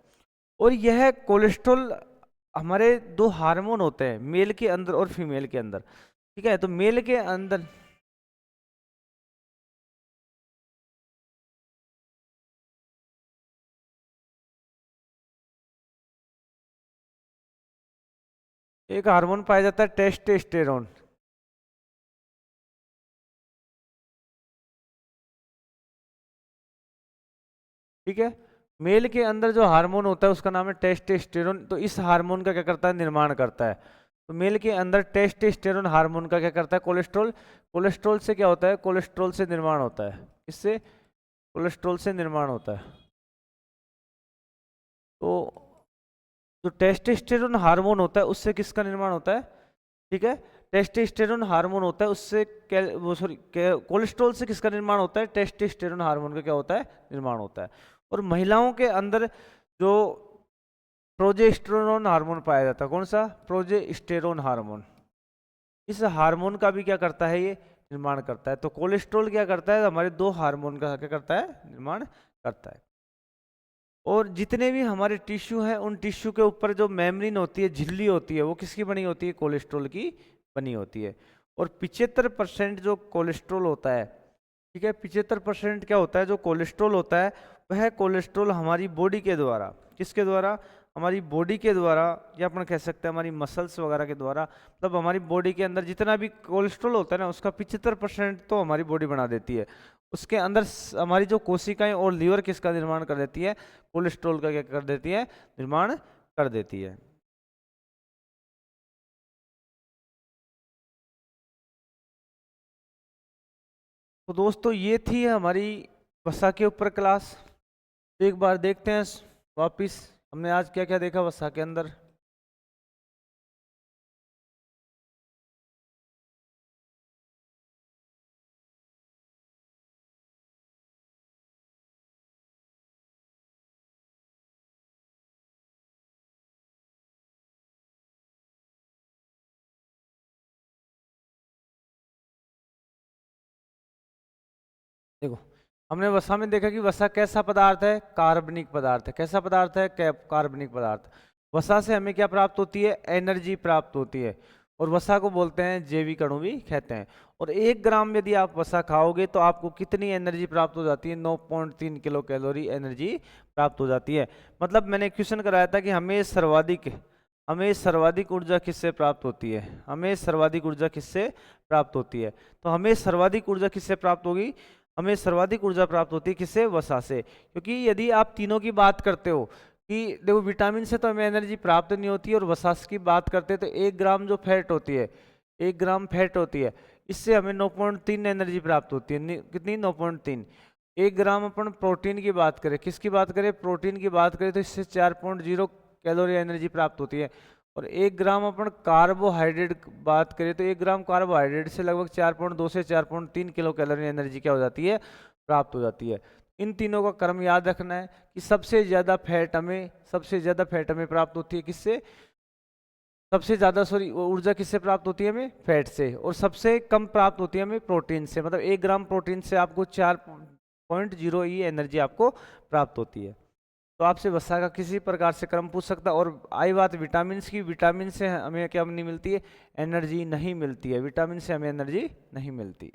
A: और यह कोलेस्ट्रॉल हमारे दो हार्मोन होते हैं, मेल के अंदर और फीमेल के अंदर, ठीक है। तो मेल के अंदर एक हार्मोन पाया जाता है टेस्टोस्टेरोन, ठीक है। मेल के अंदर जो हार्मोन होता है उसका नाम है टेस्टोस्टेरोन। तो इस हार्मोन का क्या करता है, निर्माण करता है। तो मेल के अंदर टेस्टोस्टेरोन हार्मोन का क्या करता है, कोलेस्ट्रॉल, कोलेस्ट्रॉल से क्या होता है, कोलेस्ट्रॉल से निर्माण होता है, इससे कोलेस्ट्रॉल से निर्माण होता है। तो जो टेस्टोस्टेरोन हार्मोन होता है उससे किसका निर्माण होता है, ठीक है, टेस्टोस्टेरोन हार्मोन होता है उससे वो सॉरी कोलेस्ट्रॉल से किसका निर्माण होता है, टेस्टोस्टेरोन हार्मोन का क्या होता है, निर्माण होता है। और महिलाओं के अंदर जो प्रोजेस्टेरोन हार्मोन पाया जाता है, कौन सा, प्रोजेस्टेरोन हार्मोन, इस हार्मोन का भी क्या करता है, ये निर्माण करता है। तो कोलेस्ट्रॉल क्या करता है, हमारे दो हार्मोन का क्या करता है, निर्माण करता है। और जितने भी हमारे टिश्यू हैं उन टिश्यू के ऊपर जो मेम्ब्रेन होती है, झिल्ली होती है, वो किसकी बनी होती है, कोलेस्ट्रॉल की बनी होती है। और 75% जो कोलेस्ट्रॉल होता है, ठीक है, 75% क्या होता है, जो कोलेस्ट्रॉल होता है वह कोलेस्ट्रॉल हमारी बॉडी के द्वारा, किसके द्वारा, हमारी बॉडी के द्वारा, या अपन कह सकते हैं हमारी मसल्स वगैरह के द्वारा, मतलब हमारी बॉडी के अंदर जितना भी कोलेस्ट्रॉल होता है ना उसका 75% तो हमारी बॉडी बना देती है। उसके अंदर हमारी जो कोशिकाएं और लीवर किसका निर्माण कर देती है, कोलेस्ट्रॉल का क्या कर देती है, निर्माण कर देती है। तो दोस्तों ये थी हमारी वसा के ऊपर क्लास। तो एक बार देखते हैं वापिस हमने आज क्या क्या देखा वसा के अंदर। देखो, हमने वसा में देखा कि वसा कैसा पदार्थ है, कार्बनिक पदार्थ है। कैसा पदार्थ है, कार्बनिक पदार्थ। वसा से हमें क्या प्राप्त होती है, एनर्जी प्राप्त होती है। और वसा को बोलते हैं जैविक अणु भी कहते हैं। और 1 ग्राम यदि आप वसा खाओगे तो आपको कितनी एनर्जी प्राप्त हो जाती है, 9.3 किलो कैलोरी एनर्जी प्राप्त हो जाती है। मतलब मैंने क्वेश्चन कराया था कि हमें सर्वाधिक ऊर्जा किससे प्राप्त होती है, हमें सर्वाधिक ऊर्जा किससे प्राप्त होती है। तो हमें सर्वाधिक ऊर्जा किससे प्राप्त होगी, हमें सर्वाधिक ऊर्जा प्राप्त होती है किससे? वसा से। क्योंकि यदि आप तीनों की बात करते हो कि देखो विटामिन से तो हमें एनर्जी प्राप्त नहीं होती, और वसा की बात करते हैं तो 1 ग्राम जो फैट होती है, 1 ग्राम फैट होती है, इससे हमें 9.3 एनर्जी प्राप्त होती है। कितनी? 9.3। 1 ग्राम अपन प्रोटीन की बात करें, किसकी बात करें? प्रोटीन की बात करें तो इससे 4.0 कैलोरी एनर्जी प्राप्त होती है। और 1 ग्राम अपन कार्बोहाइड्रेट बात करें तो 1 ग्राम कार्बोहाइड्रेट से लगभग 4.2 से 4.3 किलो कैलोरी एनर्जी क्या हो जाती है? प्राप्त हो जाती है। इन तीनों का क्रम याद रखना है कि सबसे ज़्यादा फैट हमें प्राप्त होती है किससे? सबसे ज़्यादा ऊर्जा किससे प्राप्त होती है? हमें फैट से। और सबसे कम प्राप्त होती है हमें प्रोटीन से। मतलब 1 ग्राम प्रोटीन से आपको 4.0 ई एनर्जी आपको प्राप्त होती है। तो आपसे वसा का किसी प्रकार से क्रम पूछ सकता है। और आई बात विटामिन की, विटामिन से हमें क्या नहीं मिलती है? एनर्जी नहीं मिलती है। विटामिन से हमें एनर्जी नहीं मिलती है।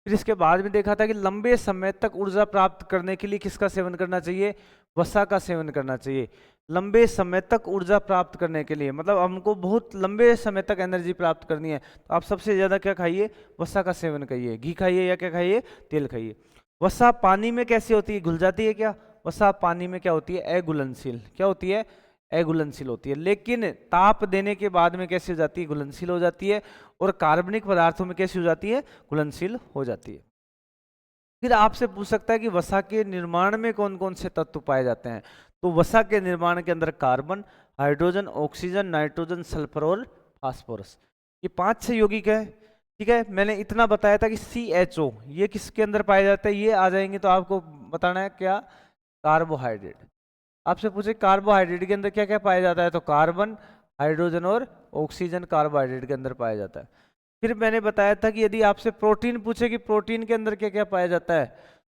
A: फिर इसके बाद में देखा था कि लंबे समय तक ऊर्जा प्राप्त करने के लिए किसका सेवन करना चाहिए? वसा का सेवन करना चाहिए। लंबे समय तक ऊर्जा प्राप्त करने के लिए, मतलब हमको बहुत लंबे समय तक एनर्जी प्राप्त करनी है, तो आप सबसे ज़्यादा क्या खाइए? वसा का सेवन करिए। घी खाइए या क्या खाइए? तेल खाइए। वसा पानी में कैसी होती है? घुल जाती है क्या? वसा पानी में क्या होती है? अघुलनशील। क्या होती है? अघुलनशील होती है। लेकिन ताप देने के बाद में कैसी हो जाती है? घुलनशील हो जाती है। और कार्बनिक पदार्थों में कैसी हो जाती है? घुलनशील हो जाती है। फिर आपसे पूछ सकता है कि वसा के निर्माण में कौन कौन से तत्व पाए जाते हैं? तो वसा के निर्माण के अंदर carbon, hydrogen, oxygen, nitrogen, sulphur और फास्फोरस, ये 5-6 यौगिक है। ठीक है, मैंने इतना बताया था कि CHO ये किसके अंदर पाए जाते हैं? ये आ जाएंगे तो आपको बताना है क्या? कार्बोहाइड्रेट। आपसे पूछे कार्बोहाइड्रेट के अंदर क्या क्या पाया जाता है, तो कार्बन, हाइड्रोजन और ऑक्सीजन कार्बोहाइड्रेट के अंदर पाया जाता है। फिर मैंने बताया था कि यदि आपसे प्रोटीन पूछे कि प्रोटीन के अंदर क्या क्या पाया जाता है,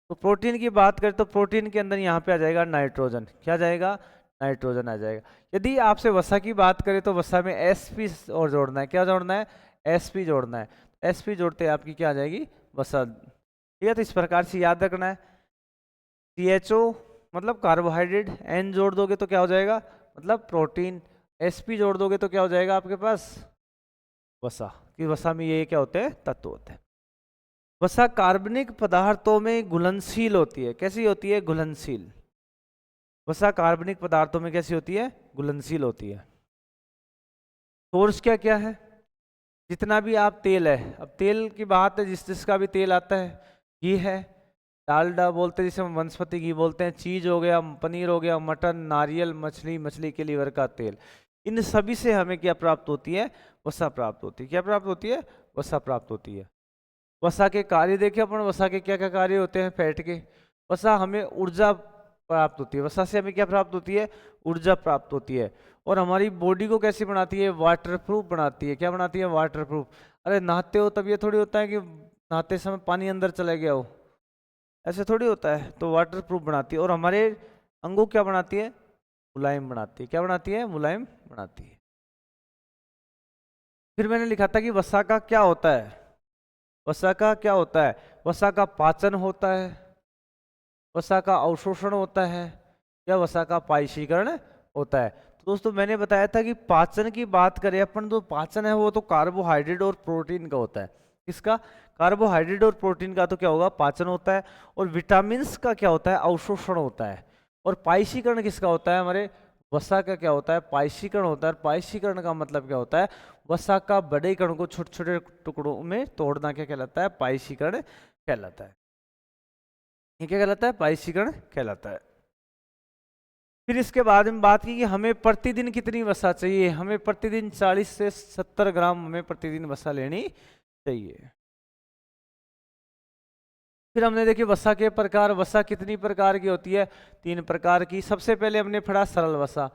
A: तो प्रोटीन की बात करें तो प्रोटीन के अंदर यहाँ पे आ जाएगा नाइट्रोजन। क्या जाएगा? नाइट्रोजन आ जाएगा। यदि आपसे वसा की बात करें तो वसा में Sp और जोड़ना है। क्या जोड़ना है? Sp जोड़ना है। Sp जोड़ते ही आपकी क्या आ जाएगी? वसा। ठीक है, तो इस प्रकार से याद रखना है। CHO मतलब कार्बोहाइड्रेट, N जोड़ दोगे तो क्या हो जाएगा? मतलब प्रोटीन। Sp जोड़ दोगे तो क्या हो जाएगा आपके पास? वसा। कि वसा में ये क्या होते हैं? तत्व होते हैं। वसा कार्बनिक पदार्थों में घुलनशील होती है। कैसी होती है? घुलनशील। वसा कार्बनिक पदार्थों में कैसी होती है? घुलनशील होती है। सोर्स क्या क्या है? जितना भी आप तेल है, अब तेल की बात है, जिसका भी तेल आता है, घी है, डालडा बोलते हैं जिसे हम वनस्पति घी बोलते हैं, चीज हो गया, पनीर हो गया, मटन, नारियल, मछली, मछली के लीवर का तेल, इन सभी से हमें क्या प्राप्त होती है? वसा प्राप्त होती है। क्या प्राप्त होती है? वसा प्राप्त होती है। वसा के कार्य देखे अपन, वसा के क्या क्या कार्य होते हैं फैट के? वसा हमें ऊर्जा प्राप्त होती है। वसा से हमें क्या प्राप्त होती है? ऊर्जा प्राप्त होती है। और हमारी बॉडी को कैसी बनाती है? वाटरप्रूफ बनाती है। क्या बनाती है? वाटरप्रूफ। अरे नहाते हो तब ये थोड़ी होता है कि नहाते समय पानी अंदर चला गया हो, ऐसे थोड़ी होता है। तो वाटरप्रूफ बनाती है। और हमारे अंगों क्या बनाती है? मुलायम बनाती है। क्या बनाती है? मुलायम बनाती है। फिर मैंने लिखा था कि वसा का क्या होता है? वसा का क्या होता है? वसा का पाचन होता है, वसा का अवशोषण होता है, या वसा का पायशीकरण होता है। तो दोस्तों मैंने बताया था कि पाचन की बात करें अपन, तो पाचन है वो तो कार्बोहाइड्रेट और प्रोटीन का होता है। किसका? कार्बोहाइड्रेट और प्रोटीन का तो क्या होगा? पाचन होता है। और विटामिन्स का क्या होता है? अवशोषण होता है। और पायशीकरण किसका होता है? हमारे वसा का क्या होता है? पायशीकरण होता है। पायशीकरण का मतलब क्या होता है? वसा का बड़े कण को छोटे छोटे टुकड़ों में तोड़ना क्या कहलाता है? पायशीकरण कहलाता है। ये क्या कहलाता है? पायशीकरण कहलाता है। फिर इसके बाद में बात की कि हमें प्रतिदिन कितनी वसा चाहिए। हमें प्रतिदिन 40 से 70 ग्राम हमें प्रतिदिन वसा लेनी चाहिए। फिर हमने देखी वसा के प्रकार। वसा कितनी प्रकार की होती है? 3 प्रकार की। सबसे पहले हमने पढ़ा सरल वसा।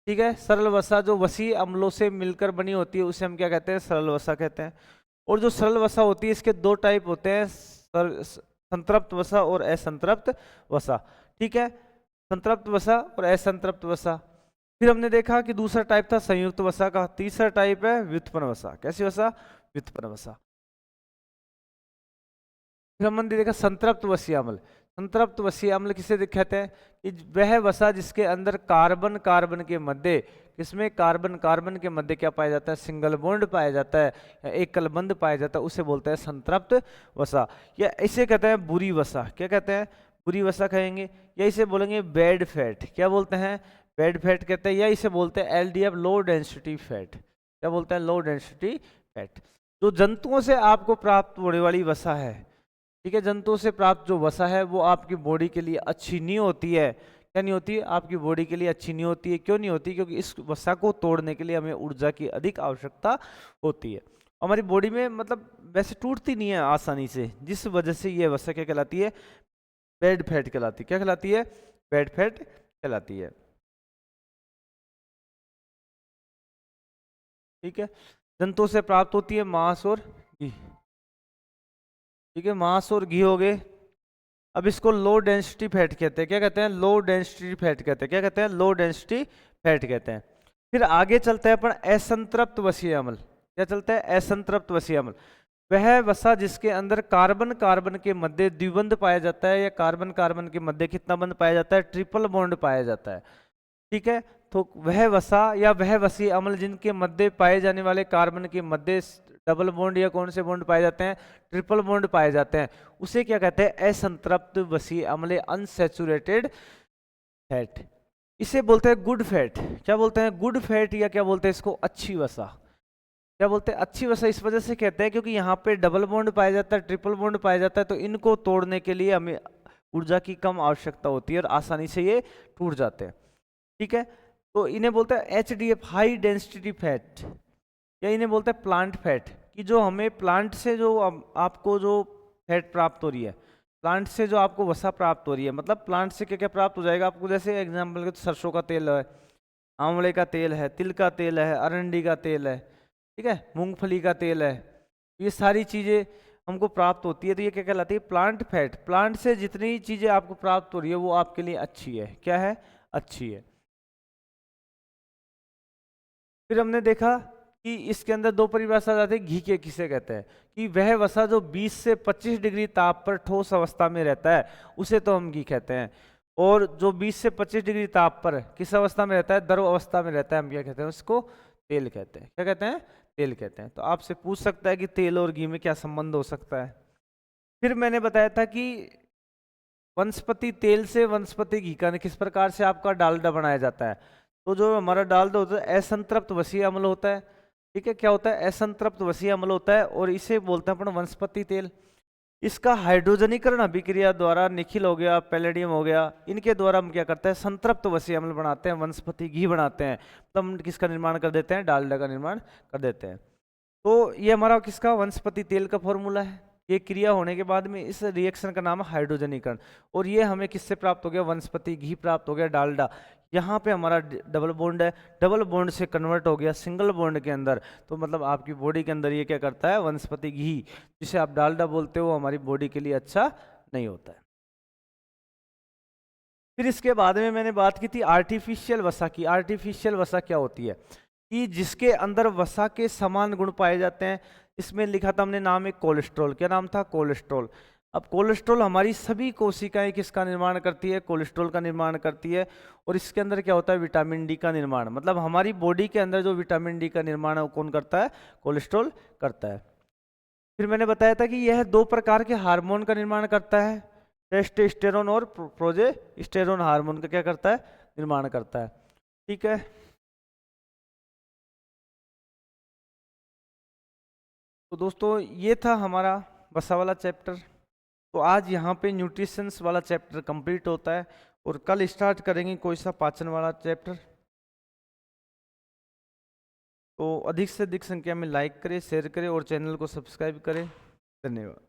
A: ठीक है, सरल वसा जो वसी अम्लों से मिलकर बनी होती है उसे हम क्या कहते हैं? सरल वसा कहते हैं। और जो सरल वसा होती है इसके 2 टाइप होते हैं, संतृप्त वसा और असंतृप्त वसा। ठीक है, संतृप्त वसा और असंतृप्त वसा। फिर हमने देखा कि दूसरा टाइप था संयुक्त वसा का। तीसरा टाइप है व्युत्पन्न वसा। कैसी वसा? व्युत्पन्न वसा। फिर हमने देखा संतृप्त वसीय अम्ल। संतृप्त वसीय अम्ल किसे कहते हैं कि वह वसा जिसके अंदर कार्बन कार्बन के मध्य, किसमें कार्बन कार्बन के मध्य क्या पाया जाता है, सिंगल बॉन्ड पाया जाता है या एक कलबंध पाया जाता है, उसे बोलते हैं संतृप्त वसा। या इसे कहते हैं बुरी वसा। क्या कहते हैं, बुरी वसा कहेंगे। या इसे बोलेंगे बैड फैट। क्या बोलते हैं, बैड फैट कहते हैं। या इसे बोलते हैं एलडीएफ, लो डेंसिटी फैट। क्या बोलते हैं, लो डेंसिटी फैट। जो जंतुओं से आपको प्राप्त होने वाली वसा है, ठीक है, जंतुओं से प्राप्त जो वसा है वो आपकी बॉडी के लिए अच्छी नहीं होती है। क्या नहीं होती है, आपकी बॉडी के लिए अच्छी नहीं होती है। क्यों नहीं होती, क्योंकि इस वसा को तोड़ने के लिए हमें ऊर्जा की अधिक आवश्यकता होती है। हमारी बॉडी में मतलब वैसे टूटती नहीं है आसानी से, जिस वजह से ये वसा क्या कहलाती है, बैड फैट कहलाती है। क्या कहलाती है, बैड फैट कहलाती है। ठीक है, जंतुओं से प्राप्त होती है मांस और घी। ठीक है, मांस और घी हो गए। अब इसको लो डेंसिटी फैट कहते हैं। क्या कहते हैं, लो डेंसिटी फैट कहते हैं। क्या कहते हैं, लो डेंसिटी फैट कहते हैं। फिर आगे चलते हैं अपन असंतृप्त वसीय अम्ल। क्या चलता है, असंतृप्त वसीय अम्ल। वह वसा जिसके अंदर कार्बन कार्बन के मध्य द्विबंध पाया जाता है, या कार्बन कार्बन के मध्य कितना बंध पाया जाता है, ट्रिपल बॉन्ड पाया जाता है। ठीक है, तो वह वसा या वह वसीय अम्ल जिनके मध्य पाए जाने वाले कार्बन के मध्य डबल बॉन्ड या कौन से बॉन्ड पाए जाते हैं, ट्रिपल बॉन्ड पाए जाते हैं, उसे क्या कहते हैं, असंतृप्त वसीय अम्ल, अनसैचुरेटेड फैट। इसे बोलते हैं गुड फैट। क्या बोलते हैं, गुड फैट, या क्या बोलते हैं इसको, अच्छी वसा। क्या बोलते हैं, अच्छी वसा इस वजह से कहते हैं क्योंकि यहाँ पे डबल बॉन्ड पाया जाता है, ट्रिपल बॉन्ड पाया जाता है, तो इनको तोड़ने के लिए हमें ऊर्जा की कम आवश्यकता होती है और आसानी से ये टूट जाते हैं। ठीक है, तो इन्हें बोलते हैं एचडीएफ, हाई डेंसिटी फैट, या इन्हें बोलते हैं प्लांट फैट। कि जो हमें प्लांट से जो आपको जो फैट प्राप्त हो रही है, प्लांट से जो आपको वसा प्राप्त हो रही है, मतलब प्लांट से क्या क्या प्राप्त हो जाएगा आपको, जैसे एग्जाम्पल के तो सरसों का तेल है, आंवले का तेल है, तिल का तेल है, अरंडी का तेल है, ठीक है, मूंगफली का तेल है, ये सारी चीज़ें हमको प्राप्त होती है, तो ये क्या कहलाती है, प्लांट फैट। प्लांट से जितनी चीज़ें आपको प्राप्त हो रही है वो आपके लिए अच्छी है। क्या है, अच्छी है। फिर हमने देखा कि इसके अंदर दो परिभाषा आ जाती है घी के, किसे कहते हैं, कि वह वसा जो 20 से 25 डिग्री ताप पर ठोस अवस्था में रहता है उसे तो हम घी कहते हैं, और जो 20 से 25 डिग्री ताप पर किस अवस्था में रहता है, द्रव अवस्था में रहता है, हम क्या कहते हैं, उसको तेल कहते हैं। क्या कहते हैं, तेल कहते हैं। तो आपसे पूछ सकता है कि तेल और घी में क्या संबंध हो सकता है। फिर मैंने बताया था कि वनस्पति तेल से वनस्पति घी का किस प्रकार से आपका डालडा बनाया जाता है। तो जो हमारा डालडा होता है असंतृप्त वसीय अम्ल होता है। ठीक है, क्या होता है, असंतृप्त वसीय अम्ल होता है, और इसे बोलते हैं अपन वनस्पति तेल। इसका हाइड्रोजनीकरण अभिक्रिया द्वारा निखिल हो गया, पैलेडियम हो गया, इनके द्वारा हम क्या करते हैं, संतृप्त वसीय अम्ल बनाते हैं, वनस्पति घी बनाते हैं, तो हम किसका निर्माण कर देते हैं, डालडा का निर्माण कर देते हैं। तो ये हमारा किसका, वनस्पति तेल का फॉर्मूला है। ये क्रिया होने के बाद में इस रिएक्शन का नाम है हाइड्रोजनीकरण, और ये हमें किससे प्राप्त हो गया, वनस्पति घी प्राप्त हो गया, डालडा। यहाँ पे हमारा डबल बॉन्ड है, डबल बॉन्ड से कन्वर्ट हो गया सिंगल बॉन्ड के अंदर, तो मतलब आपकी बॉडी के अंदर ये क्या करता है, वनस्पति घी, जिसे आप डालडा बोलते हो, हमारी बॉडी के लिए अच्छा नहीं होता है। फिर इसके बाद में मैंने बात की थी आर्टिफिशियल वसा की। आर्टिफिशियल वसा क्या होती है, कि जिसके अंदर वसा के समान गुण पाए जाते हैं। इसमें लिखा था हमने नाम, एक कोलेस्ट्रॉल। क्या नाम था, कोलेस्ट्रॉल। अब कोलेस्ट्रॉल हमारी सभी कोशिकाएं किसका निर्माण करती है, कोलेस्ट्रॉल का निर्माण करती है, और इसके अंदर क्या होता है, विटामिन डी का निर्माण। मतलब हमारी बॉडी के अंदर जो विटामिन डी का निर्माण है वो कौन करता है, कोलेस्ट्रॉल करता है। फिर मैंने बताया था कि यह दो प्रकार के हार्मोन का निर्माण करता है, टेस्टोस्टेरोन और प्रोजेस्टेरोन हार्मोन का क्या करता है, निर्माण करता है। ठीक है, तो दोस्तों ये था हमारा वसा वाला चैप्टर। तो आज यहाँ पे न्यूट्रिशंस वाला चैप्टर कंप्लीट होता है, और कल स्टार्ट करेंगे कोई सा पाचन वाला चैप्टर। तो अधिक से अधिक संख्या में लाइक करें, शेयर करें और चैनल को सब्सक्राइब करें। धन्यवाद।